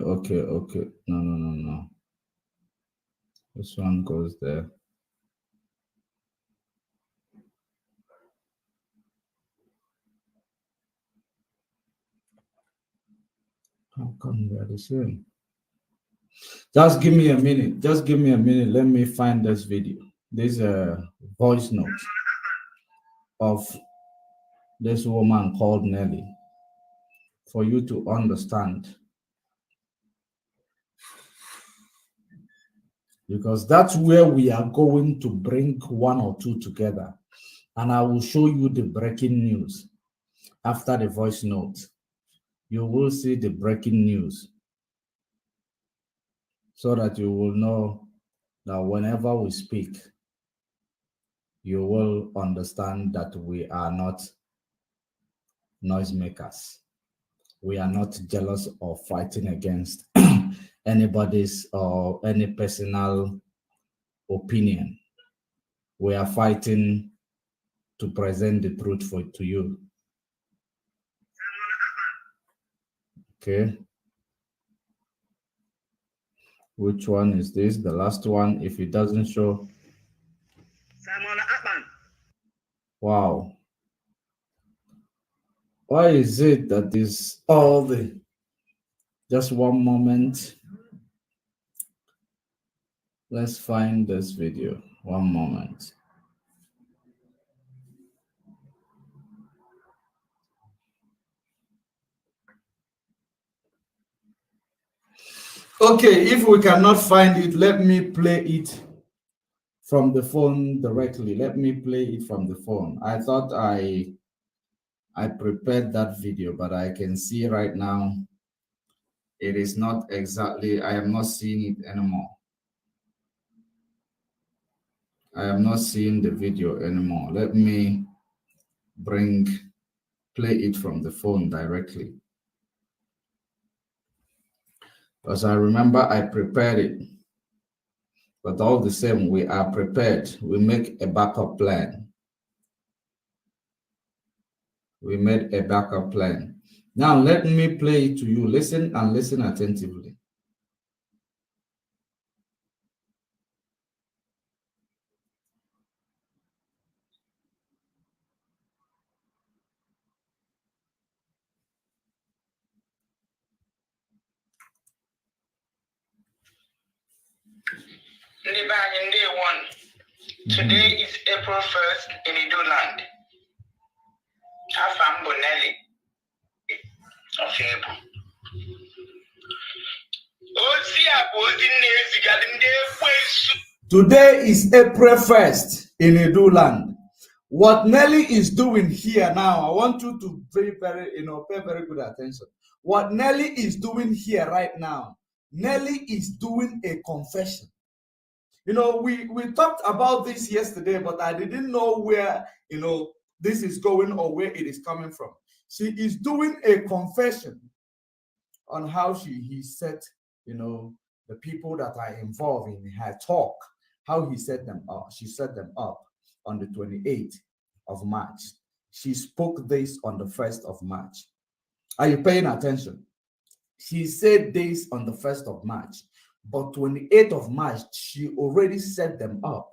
No. This one goes there. How come they're the same? Just give me a minute. Just give me a minute. Let me find this video. This voice note of this woman called Nelly, for you to understand. Because that's where we are going to bring one or two together. And I will show you the breaking news after the voice note. You will see the breaking news, so that you will know that whenever we speak, you will understand that we are not noisemakers. We are not jealous or fighting against anybody's or any personal opinion. We are fighting to present the truth to you. Okay. Which one is this? The last one. If it doesn't show.
Simon Akpan.
Wow. Why is it that this all the just one moment? Let's find this video. One moment. Okay, if we cannot find it, let me play it from the phone directly. Let me play it from the phone. I thought I prepared that video, but I can see right now it is not exactly, I am not seeing it anymore. I am not seeing the video anymore. Let me play it from the phone directly. Because I remember I prepared it. But all the same, we are prepared. We make a backup plan. We made a backup plan. Now let me play it to you. Listen and listen attentively.
Day one. Today is April 1st in Idoland. Afam Bonelli of April.
Today is April 1st in Idoland. What Nelly is doing here now, I want you to pay very good attention. What Nelly is doing here right now, Nelly is doing a confession. We talked about this yesterday, but I didn't know where, this is going or where it is coming from. She is doing a confession on how he set, the people that are involved in her talk, how he set them up. She set them up on the 28th of March. She spoke this on the 1st of March. Are you paying attention? She said this on the 1st of March, but 28th of March, she already set them up.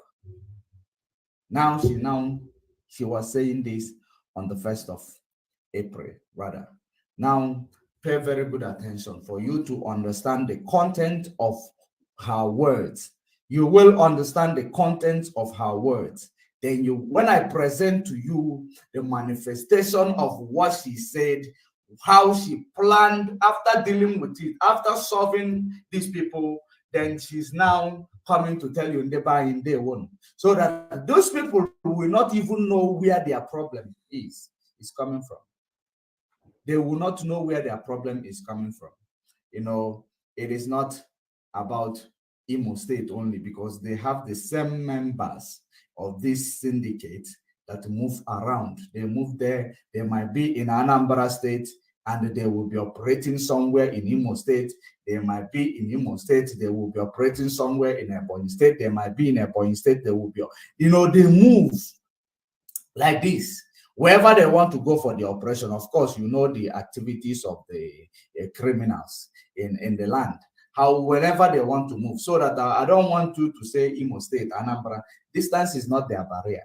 Now she was saying this on the 1st of April, rather. Now, pay very good attention for you to understand the content of her words. You will understand the content of her words. Then when I present to you the manifestation of what she said, how she planned after dealing with it, after solving these people, then she's now coming to tell you in day one, so that those people will not even know where their problem is coming from. They will not know where their problem is coming from. It is not about Imo State only, because they have the same members of this syndicate that move around. They move there. They might be in Anambra State and they will be operating somewhere in Imo State. They might be in Imo State. They will be operating somewhere in Ebonyi State. They might be in Ebonyi State. They will be, they move like this. Wherever they want to go for the operation, of course, the activities of the criminals in the land. How whenever they want to move, so that I don't want you to say Imo State, Anambra. Distance is not their barrier.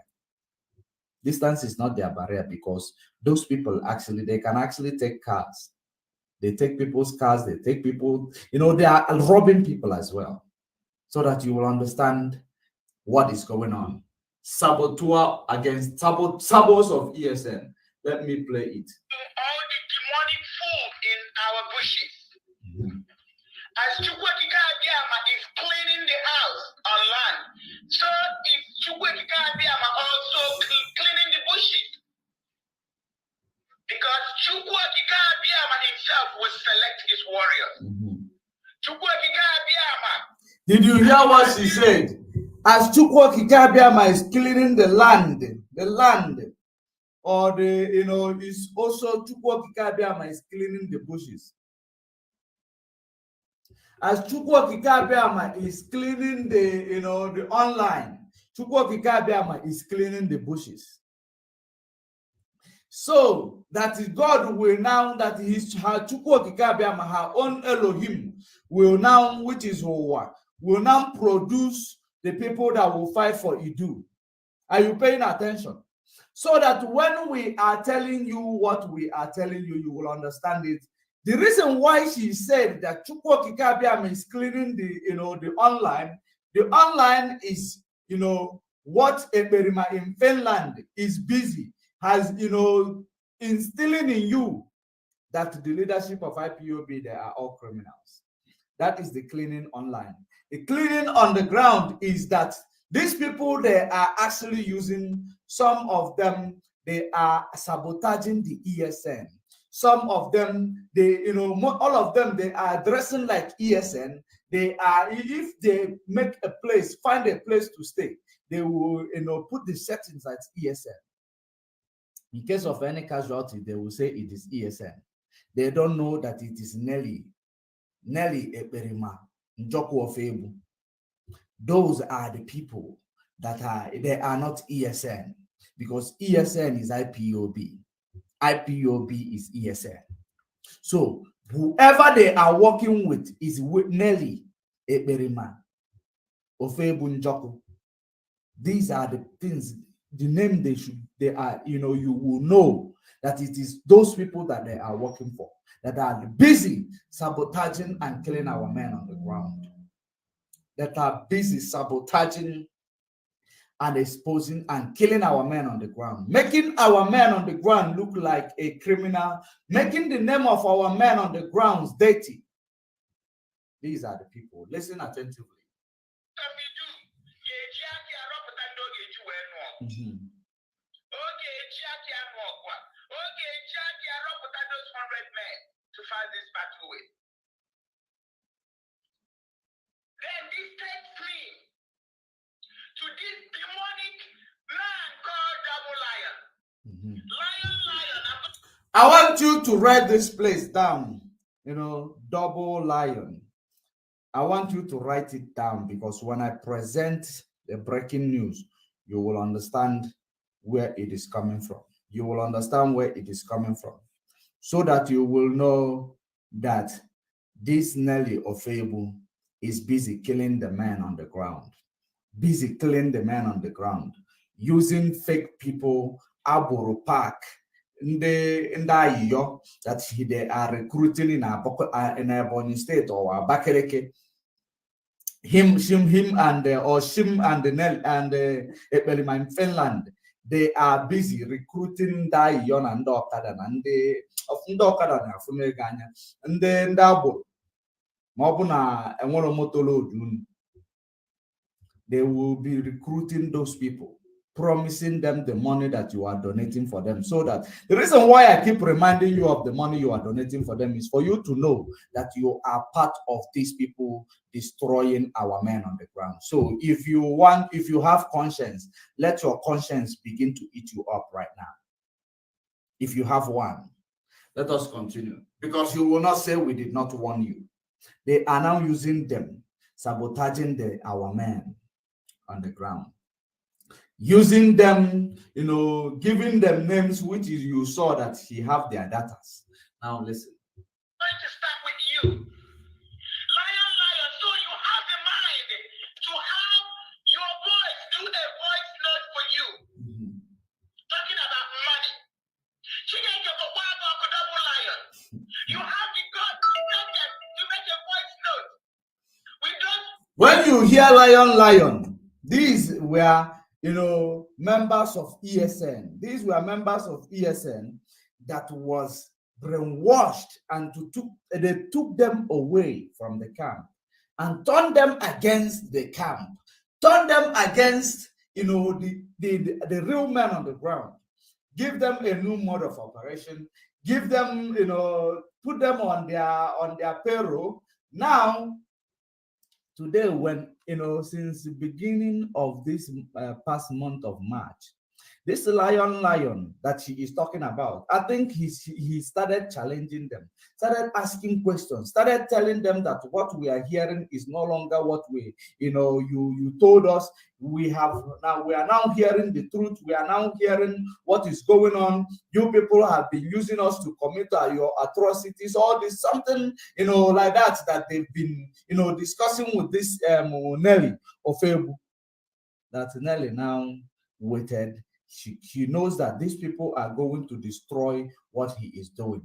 Distance is not their barrier, because those people they can actually take cars. They take people's cars. They take people. They are robbing people as well, so that you will understand what is going on. Saboteur against sabos of ESN. Let me play it.
All the demonic food in our bushes. As Chukwuka Abiyama is cleaning the house on land, so is Chukwuka Abiyama also cleaning the bushes. Because Chukwuka Abiyama himself will select his warriors. Chukwuka Abiyama.
Did you hear what she said? As Chukwuka Abiyama is cleaning the land, or is also Chukwuka Abiyama is cleaning the bushes. As Chukwuka Abiyama is cleaning the online, Chukwuka Abiyama is cleaning the bushes. So that is God will now, that his her own Elohim will now, which is Hoa, will now produce the people that will fight for Idu. Are you paying attention? So that when we are telling you what we are telling you, you will understand it. The reason why she said that Chukwu Okike is cleaning the online is, what Eperima in Finland is busy, has, instilling in you that the leadership of IPOB, they are all criminals. That is the cleaning online. The cleaning on the ground is that these people, they are actually using, some of them, they are sabotaging the ESN. Some of them, they, all of them, they are dressing like ESN. They are, if they make a place, find a place to stay, they will, put the settings as ESN. In case of any casualty, they will say it is ESN. They don't know that it is Nelly Eperima, Njoku Ofebu. Those are the people that they are not ESN, because ESN is IPOB. IPOB is ESN. So whoever they are working with is with Nelly Eperima, Ofebu Njoku. These are the things, the name they are, you will know that it is those people that they are working for, that are busy sabotaging and killing our men on the ground, that are busy sabotaging and exposing and killing our men on the ground, making our men on the ground look like a criminal, making the name of our men on the grounds dirty. These are the people. Listen attentively. Mm-hmm.
To fight this battle with. Then this takes me to this demonic man called Double Lion. Mm-hmm. Lion.
I want you to write this place down. Double Lion. I want you to write it down, because when I present the breaking news, you will understand where it is coming from. You will understand where it is coming from, so that you will know that this Nelly Ofebu is busy killing the man on the ground, using fake people, Aburu Park, that they are recruiting in Ebonyi State or Abakaliki. Him and Shim and Nell and Ebelima in Finland, they are busy recruiting Dayon and Okada and the of Ndokada na Funeganya and then Dabo Mobuna and Motolo. They will be recruiting those people, promising them the money that you are donating for them. So that the reason why I keep reminding you of the money you are donating for them is for you to know that you are part of these people destroying our men on the ground. So if you have conscience, let your conscience begin to eat you up right now. If you have one, let us continue, because you will not say we did not warn you. They are now using them, sabotaging our men on the ground, using them, giving them names, which is, you saw that he have their data. Now listen.
I'm going to start with you. Lion, so you have the mind to have your voice do a voice note for you. Mm-hmm. Talking about money. You have the God to make a voice note. We don't.
When you hear Lion, these were, members of ESN. These were members of ESN that was brainwashed, and they took them away from the camp and turned them against the camp, turned them against, the real men on the ground. Give them a new mode of operation. Give them, put them on their payroll. Now, today, when, since the beginning of this past month of March, This lion that she is talking about, I think he started challenging them, started asking questions, started telling them that what we are hearing is no longer what we, you told us. We are now hearing the truth. We are now hearing what is going on. You people have been using us to commit your atrocities, all this, something, like that they've been, discussing with this Nelly Ofebu. That Nelly now waited. She knows that these people are going to destroy what he is doing.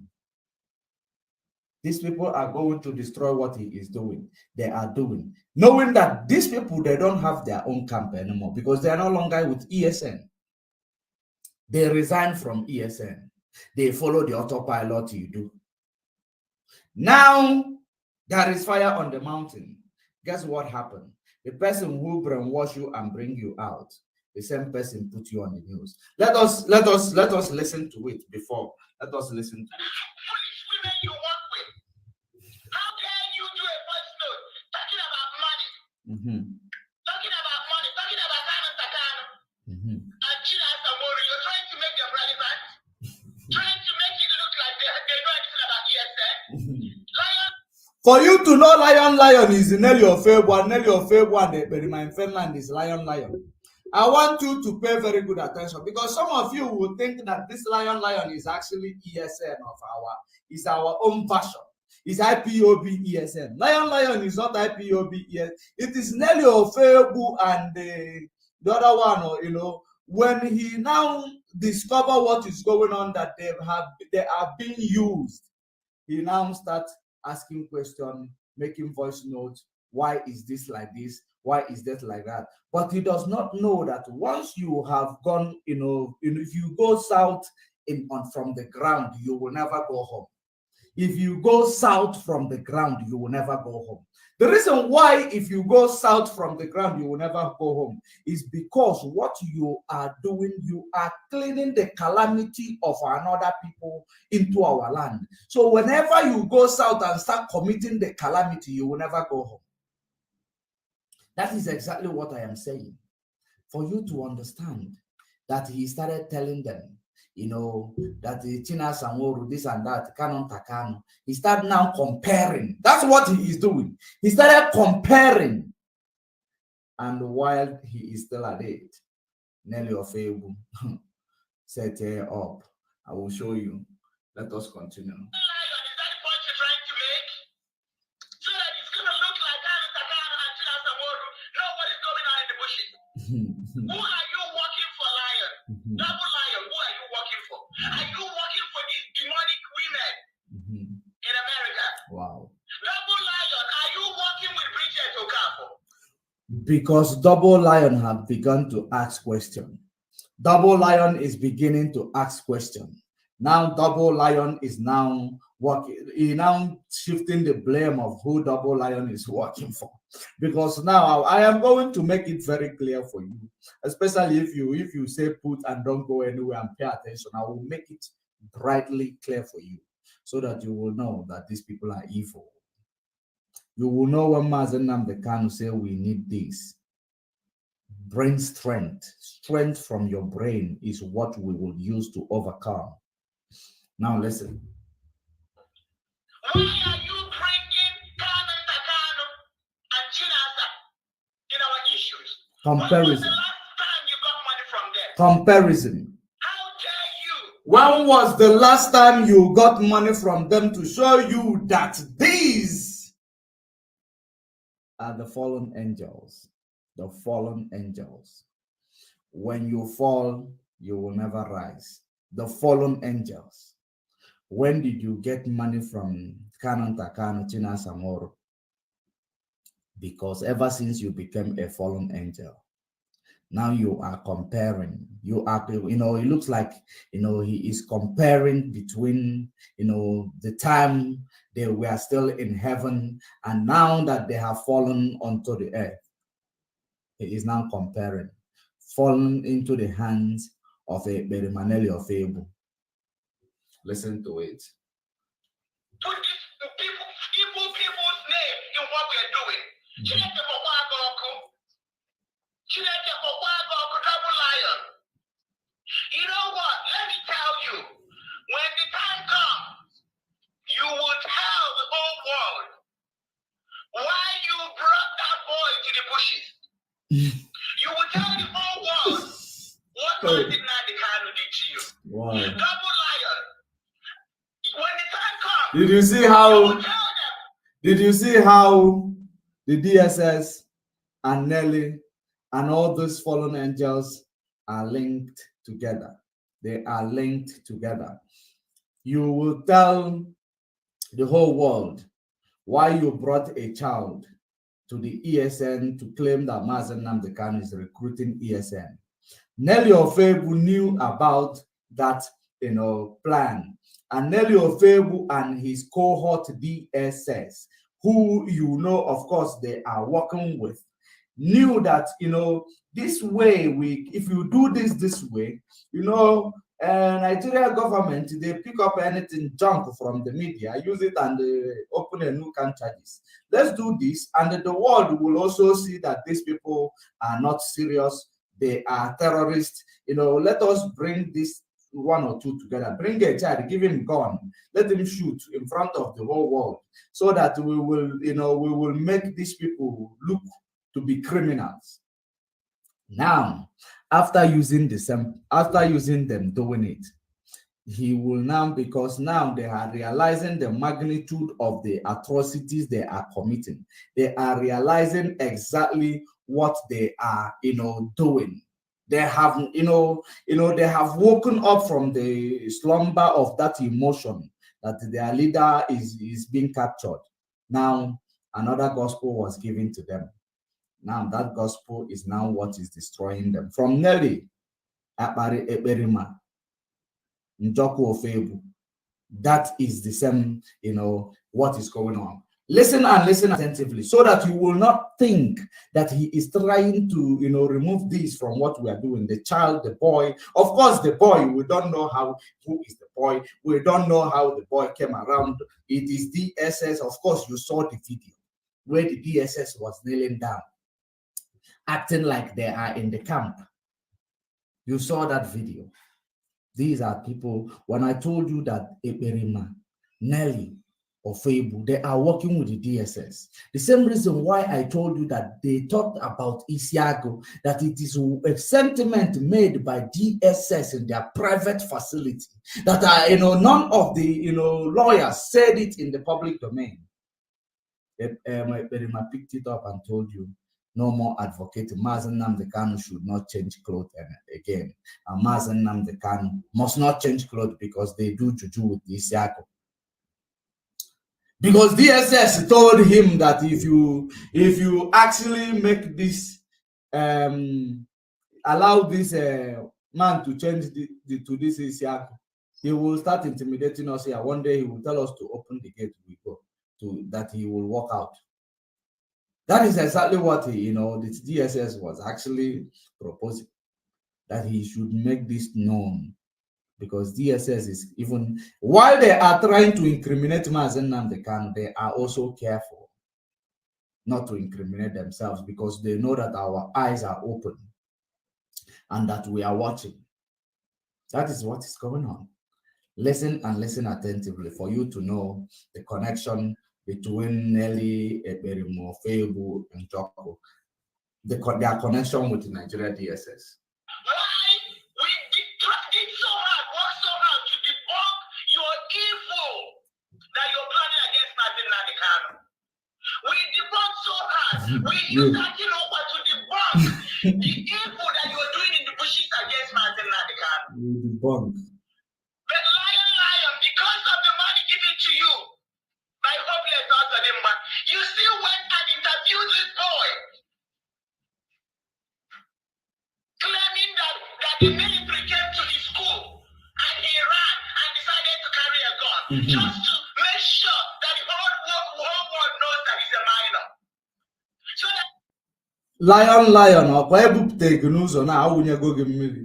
These people are going to destroy what he is doing. They are doing. Knowing that these people, they don't have their own camp anymore because they are no longer with ESN. They resigned from ESN. They follow the autopilot you do. Now, there is fire on the mountain. Guess what happened? The person who brainwash you and bring you out, the same person put you on the news. Let us listen to it before. Let us listen to it.
Foolish women you work with. How can you do a voice note talking about money? Talking about money, talking about Takano. And China Samori, you're trying to make them relevant, trying to make it look like they know anything about ESN. Lion.
For you to know Lion is Nelly Ofebu, and Nelly Ofebu and the Berima in Finland is Lion. I want you to pay very good attention because some of you will think that this Lion is actually ESN is our own version. It's IPOB ESN. Lion is not IPOB ESN. It is Nelly Ofebu and the other one, when he now discover what is going on, that they are being used, he now starts asking questions, making voice notes. Why is this like this? Why is that like that? But he does not know that once you have gone, if you go south from the ground, you will never go home. If you go south from the ground, you will never go home. The reason why if you go south from the ground, you will never go home is because what you are doing, you are cleaning the calamity of another people into our land. So whenever you go south and start committing the calamity, you will never go home. That is exactly what I am saying. For you to understand that he started telling them, that the China Sanworu, this and that, Canon Takano. He started now comparing. That's what he is doing. He started comparing. And while he is still at it, Nelly Ofebu set her up. I will show you. Let us continue.
Is that the point you're trying to make? So that it's going to look like Canon Takano and China Samoro know what is going on in the bushes. Who are you working for, Lion? Double Lion, who are you working for? Are you working for these demonic women in America?
Wow.
Double Lion, are you working with Bridget Okafor?
Because Double Lion have begun to ask questions. Double Lion is beginning to ask questions. Now Double Lion is now working. He now shifting the blame of who Double Lion is working for. Because now I am going to make it very clear for you, especially if you say put and don't go anywhere and pay attention. I will make it brightly clear for you so that you will know that these people are evil. You will know when Mazen Namdekanu say we need this. Brain strength from your brain is what we will use to overcome. Now listen.
Why are you bringing Canon Takano and Chinasa in our issues?
Comparison.
When was the last time you got money from them?
Comparison.
How dare you?
When was the last time you got money from them to show you that these are the fallen angels? The fallen angels. When you fall, you will never rise. The fallen angels. When did you get money from Canon Takano, China Samoro? Because ever since you became a fallen angel, now you are comparing. You are, it looks like, he is comparing between, the time they were still in heaven and now that they have fallen onto the earth. He is now comparing, fallen into the hands of a Berimanelli of Able. Listen to it.
Put these people's name in what we are doing. Double Lion. know what? Let me tell you. When the time comes, you will tell the whole world why you brought that boy to the bushes. You will tell the whole world what Martin Nadikano did to you.
Wow.
Double liar. When the time comes,
Did you see
you
how?
will tell them.
Did you see how the DSS and Nelly and all those fallen angels are linked together? They are linked together. You will tell the whole world why you brought a child to the ESN to claim that Mazen Namdekan is recruiting ESN. Nelly Ofebu knew about that, plan. And Nelly Ofebu and his cohort DSS, who of course, they are working with, knew that, this way, if you do this way, Nigeria government, they pick up anything junk from the media, use it and open a new can charges. Let's do this, and the world will also see that these people are not serious. They are terrorists. Let us bring this one or two together. Bring a child, give him gun, let him shoot in front of the whole world, so that we will make these people look to be criminals. Now, after using them doing it, he will now, because now they are realizing the magnitude of the atrocities they are committing. They are realizing exactly what they are, doing. They have, they have woken up from the slumber of that emotion that their leader is being captured. Now, another gospel was given to them. Now that gospel is now what is destroying them. From Nelly, Akpari Eberima, Njoku Ofebu, that is the same, what is going on. Listen and listen attentively, so that you will not think that he is trying to, remove this from what we are doing. The child, the boy, of course, the boy, we don't know who is the boy. We don't know how the boy came around. It is DSS. Of course, you saw the video where the DSS was kneeling down, acting like they are in the camp. You saw that video. These are people, when I told you that Eberima, Nelly, Ofebu, they are working with the DSS. The same reason why I told you that they talked about Isiago, that it is a sentiment made by DSS in their private facility, that none of the lawyers said it in the public domain. Eberima picked it up and told you, no more advocate. Mazen Namdekan should not change clothes again. And Mazen Namdekan must not change clothes because they do juju with the Isiago. Because DSS told him that if you actually make this, allow this man to change to this Isiago, he will start intimidating us here. One day he will tell us to open the gate, we go to that he will walk out. That is exactly what the DSS was actually proposing, that he should make this known, because DSS is, even while they are trying to incriminate Mazen Namdekan, they are also careful not to incriminate themselves, because they know that our eyes are open and that we are watching. That is what is going on. Listen and listen attentively for you to know the connection between Nelly, Eberima, Ofebu, and Joko, their connection with the Nigeria DSS.
Why we did so hard, work so hard to debunk your evil that you're planning against Martin Nadikano. We debunked so hard. We used Akinokwa to debunk the evil that you're doing in the bushes against Martin Nadikano.
You debunked.
But lion, because of the money given to you by hopeless out of them, you still went and interviewed this boy, claiming that the military came to his school and he ran and decided to carry a gun, just to make sure that the whole world knows that he's a minor. So that
Lion, ọkwa ebupụta gị n'ụzọ na awụnyego gị mmiri.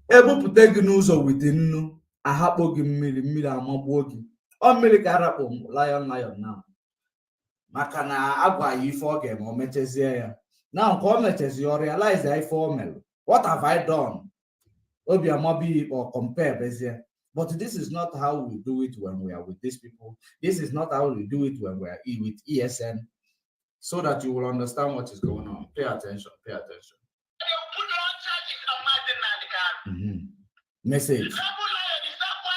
Ebupụta gị n'ụzọ wite nnu, ahapụ gị mmiri amagbuo gị. Ọ mmiri ka arapụ lion na. Maka na agwa ya ife ọ ga-eme, o mechezie ya. Now, ka o mechezie, o realize ya ife o mere. What have I done? Obiamabi or compare, but this is not how we do it when we are with these people. This is not how we do it when we are with ESN, so that you will understand what is going on. Pay attention, pay attention. Message.
Is that why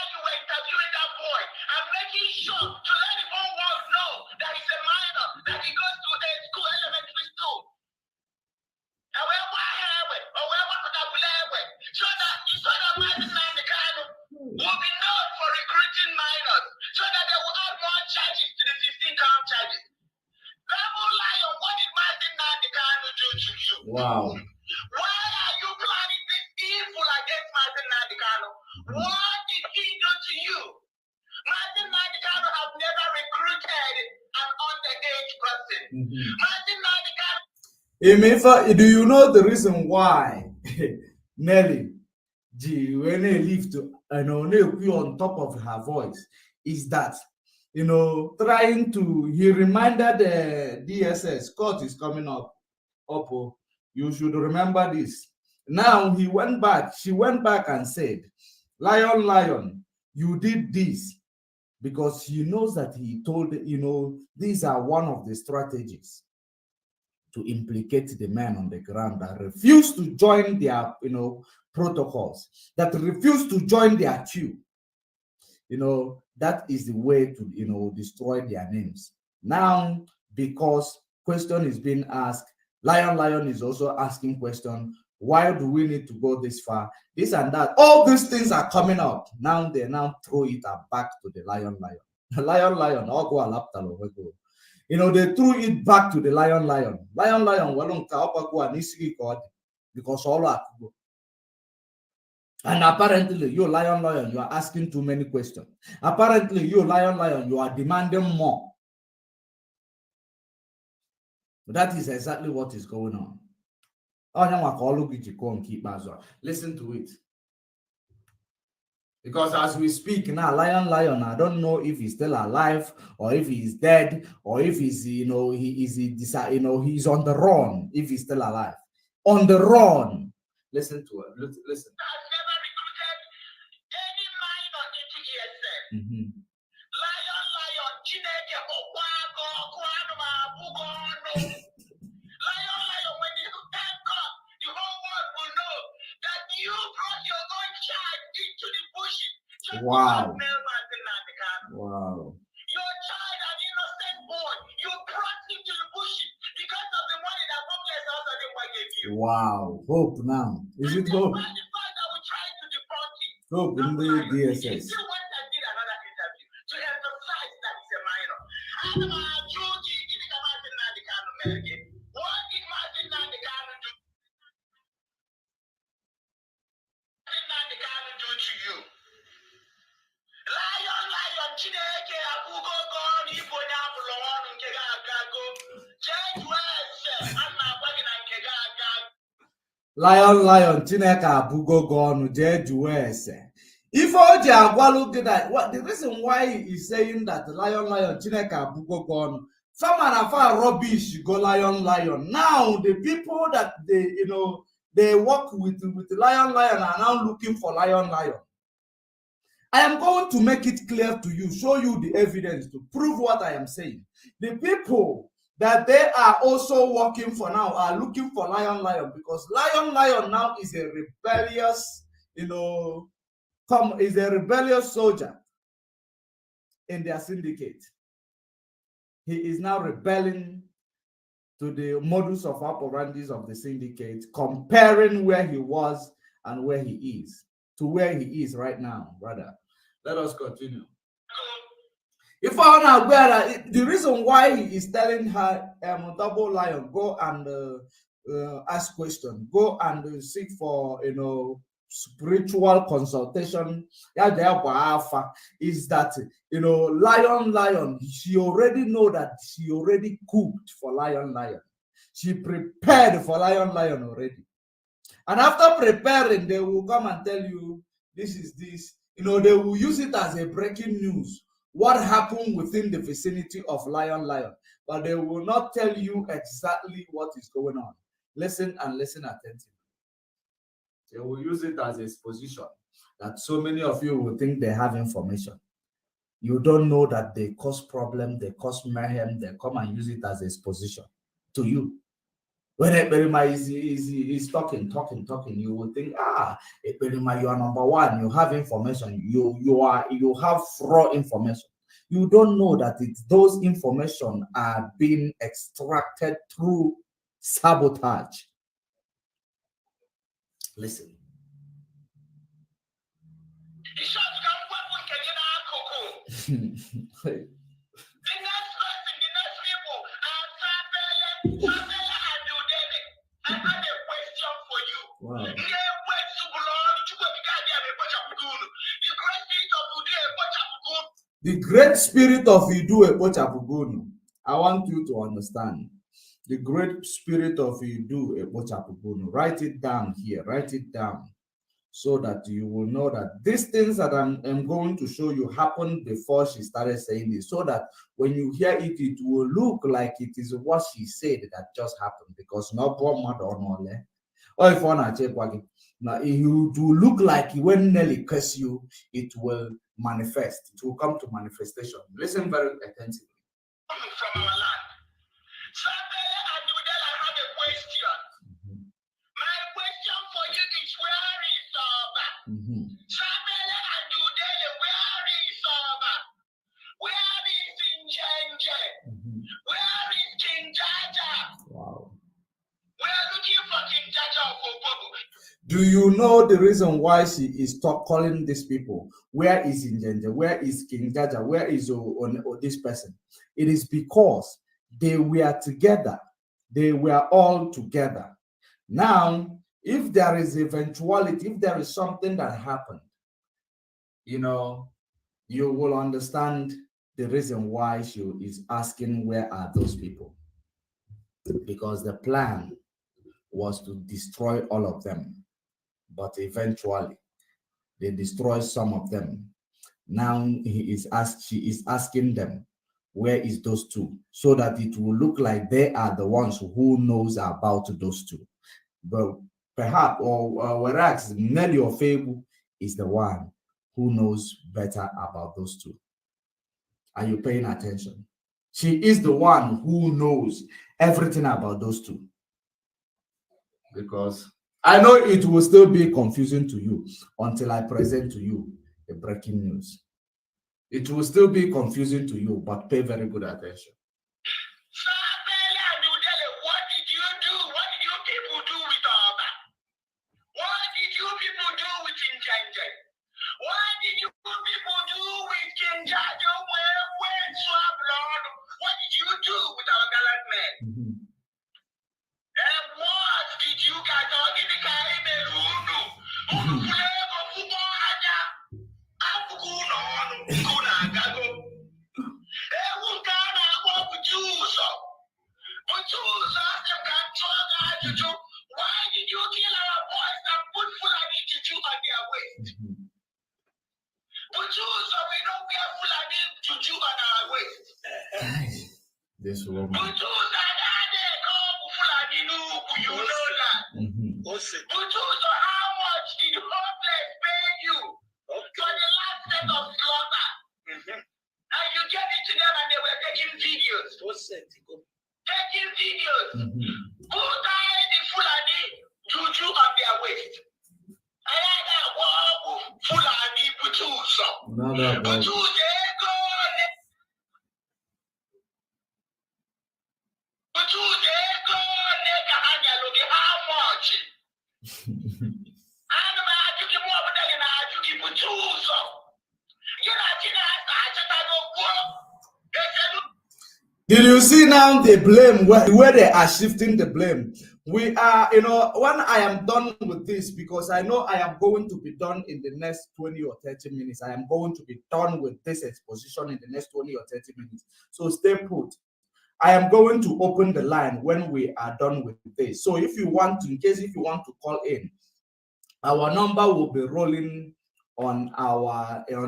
you were interviewing that boy and making sure to let the whole world know that he's a minor, that he goes to a school, elementary school? So that Martin Nandekano will be known for recruiting minors, so that they will add more charges to the 16 count charges. Double lion, what did Martin Nandekano do to you?
Wow.
Why are you planning this evil against Martin Nandekano? What did he do to you? Martin Nandekano have never recruited an underage person. Martin Nandekano.
Do you know the reason why Nelly when they live to on top of her voice is that he reminded the DSS court is coming up. You should remember this. Now she went back and said, Lion, you did this because she knows that he told, these are one of the strategies to implicate the men on the ground that refuse to join their, protocols, that refuse to join their queue. That is the way to, destroy their names. Now, because question is being asked, Lion is also asking question, why do we need to go this far? This and that. All these things are coming up. Now they throw it back to the Lion. Lion, all go alaptalo. They threw it back to the Lion. Lion, because all are. And apparently, you Lion, you are asking too many questions. Apparently, you Lion, you are demanding more. That is exactly what is going on. Listen to it. Because as we speak now, Lion, I don't know if he's still alive or if he's dead or if he's, he's on the run. If he's still alive, on the run. Listen to it. Listen.
I've never recruited any minor into ESN. Lion, Chineke, Lion, when you thank God, the whole world will know that you brought your own child into the bushes.
Wow.
Wow. Your child, an innocent boy, you brought him to the bushes because of the money that Hopeless also gave you.
Wow. Hope now. Is it hope?
The fact that we tried to debunk it.
Hope in the DSS.
He still went and did another interview to emphasize that he's a minor. What did Martin Nandekano do? Martin Nandekano do to you? Lion, Chineke, Abugo, gone, Ibo, Nabulo, Nkega, Gago, Judge West, and my wagon and Kega,
Lion, Chineke, Abugo, gone, Judge West. If Oji Agwalu did that, what the reason why he is saying that Lion, Chineke, Abugo, gone, some are far rubbish, go Lion. Now the people that they work with Lion are now looking for Lion. I am going to make it clear to you, show you the evidence to prove what I am saying. The people that they are also working for now are looking for Lion because Lion now is a rebellious, is a rebellious soldier in their syndicate. He is now rebelling to the modus of operandi of the syndicate, comparing where he was and where he is to where he is right now, brother. Let us continue. If I want to the reason why he is telling her, Double Lion, go and ask questions, go and seek for spiritual consultation. Is that Lion, she already know that she already cooked for Lion. She prepared for Lion already. And after preparing, they will come and tell you this is this. They will use it as a breaking news. What happened within the vicinity of Lion, but they will not tell you exactly what is going on. Listen and listen attentively. They will use it as a exposition that so many of you will think they have information. You don't know that they cause problem, they cause mayhem, they come and use it as a exposition to you. When Ekperima is talking, you will think, Ekperima, you are number one, you have information, you have raw information. You don't know that those information are being extracted through sabotage. Listen. Wow. The great spirit of Idu Ebochapugunu. I want you to understand. The great spirit of Idu Ebochapugunu. Write it down here. Write it down so that you will know that these things that I'm going to show you happened before she started saying this, so that when you hear it, it will look like it is what she said that just happened, because no poor or no. Or if one check now, it will look like when Nelly curse you, it will manifest. It will come to manifestation. Listen very attentively.
From our land. Sabele and Udela, I have a question. My question for you is, where is Oba? Sabele and Udele, where is Oba? Where is Injenje? Where is King Jaja?
Wow.
We are looking for King Jaja of Opobo.
Do you know the reason why she is calling these people? Where is Injenje? Where is King Jaja? Where is this person? It is because they were together. They were all together. Now, if there is eventuality, if there is something that happened, you will understand the reason why she is asking, where are those people? Because the plan was to destroy all of them. But eventually, they destroy some of them. Now she is asking them, where is those two? So that it will look like they are the ones who knows about those two. But perhaps, whereas Nelly Ofebu is the one who knows better about those two. Are you paying attention? She is the one who knows everything about those two. Because I know it will still be confusing to you until I present to you the breaking news. It will still be confusing to you, but pay very good attention.
What did you do? What did you people do with Oba? What did you people do with Injenje? What did you people do with King Jaja? What did you do with our gallant men? And what did you guys all get the guy in the room? Why did you kill our boys and put Fulani juju on their waist? So we don't wear Fulani juju on our waist.
This woman.
You know that. So how much did Hopeless pay you for the last set of slaughter? And you gave it to them and they were taking videos. Taking videos. Who tied the Fulani juju on their waist? I had that one Fulani Butuso.
Did you see now the blame, where they are shifting the blame? We are, when I am done with this, because I know I am going to be done in the next 20 or 30 minutes. I am going to be done with this exposition in the next 20 or 30 minutes. So stay put. I am going to open the line when we are done with this. So if you want to, in case if you want to call in, our number will be rolling on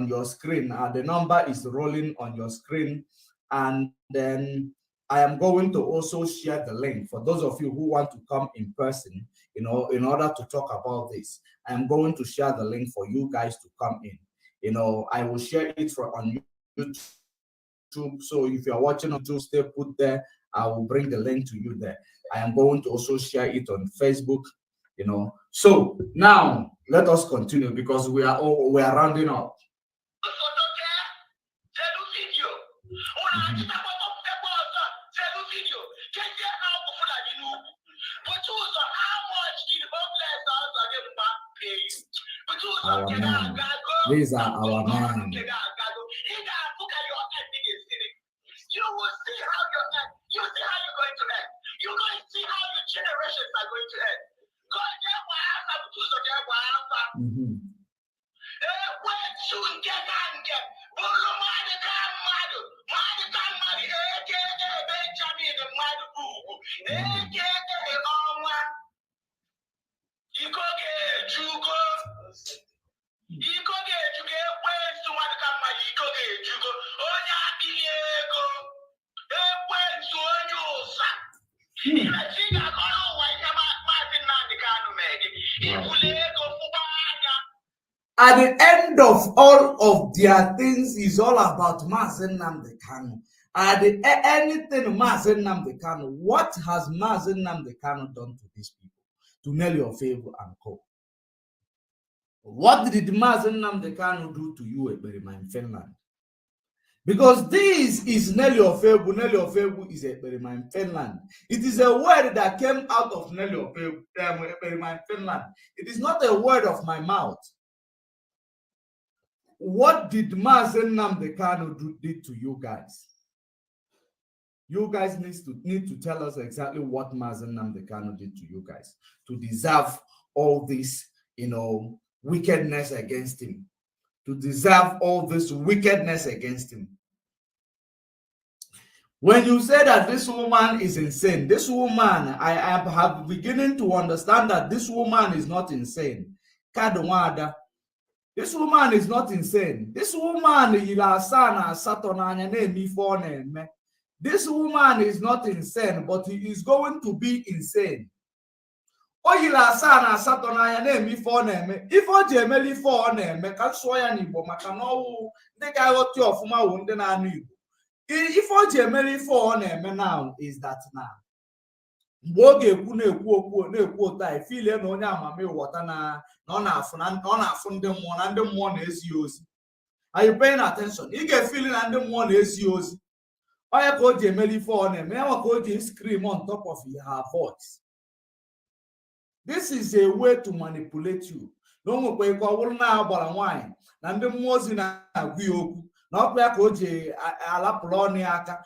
your screen. The number is rolling on your screen, and then I am going to also share the link for those of you who want to come in person, in order to talk about this. I am going to share the link for you guys to come in. I will share it on YouTube. So if you're watching on YouTube, stay put there. I will bring the link to you there. I am going to also share it on Facebook. So now let us continue because we are rounding up. Our man. These are our men.
You will see how you're going to end. You're going to see how your generations are going to end.
At the end of all of their things is all about Mazen Nnamdi Kanu. At the anything Mazen Nnamdi Kanu, what has Mazen Nnamdi Kanu done to these people? To Nelly Ofebu and co. What did Mazen Nnamdi Kanu do to you in Finland? Because this is Nelly Ofebu. Nelly Ofebu is in Finland. It is a word that came out of Nelly Ofebu in Finland. It is not a word of my mouth. What did Mazen Nnamdi Kanu did to you guys? You guys need to tell us exactly what Mazen Nnamdi Kanu did to you guys to deserve all this, wickedness against him. To deserve all this wickedness against him. When you say that this woman is insane, this woman, I have beginning to understand that this woman is not insane. Kadwada. This woman is not insane. This woman This woman is not insane, but he is going to be insane. If o jemeli for neme ka so ya n'Igbo maka na owu ndị ga aghọta ọfụma wo ndị na-anụ Igbo. If o jemeli for neme now is that now. Mgbe ọ ga-ekwu na-ekwu ụta ifile na onye amame ghọta na ọ na-afụ ndị mmụọ na ndị mmụọ na-ezi ozi. Are you paying attention? Ị ga-efili na ndị mmụọ na-ezi ozi. Onye ka o ji emeli for neme ya ka o ji scream on top of her voice. This is a way to manipulate you. No more kwa iko wulu na agbara nwanyị na ndị mmụọ ozi na-agwa ya okwu na ọkwa ya ka o ji alapụrụ ọnụ ya aka.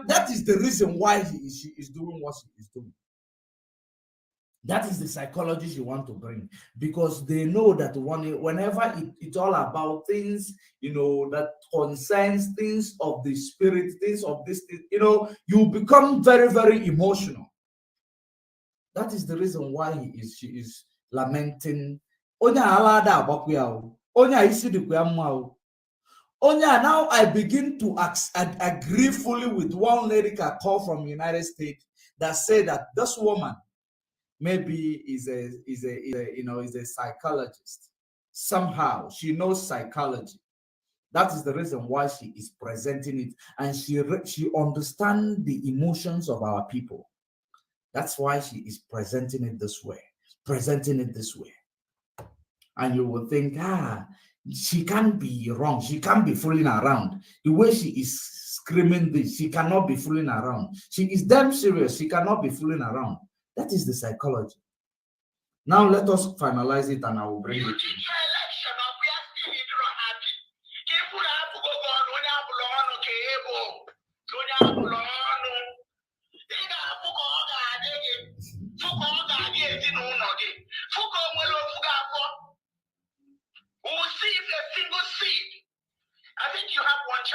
That is the reason why she is doing what she is doing. That is the psychology she wants to bring, because they know that whenever it's all about things, that concerns things of the spirit, things of this, you become very, very emotional. That is the reason why she is lamenting. Now I begin to agree fully with one lady I call from the United States that said that this woman maybe is a psychologist. Somehow she knows psychology. That is the reason why she is presenting it, and she understands the emotions of our people. That's why she is presenting it this way. And you will think, she can't be wrong. She can't be fooling around. The way she is screaming this, she cannot be fooling around. She is damn serious. She cannot be fooling around. That is the psychology. Now let us finalize it and I will bring it in.
We'll see if a single seed. I think you have one child.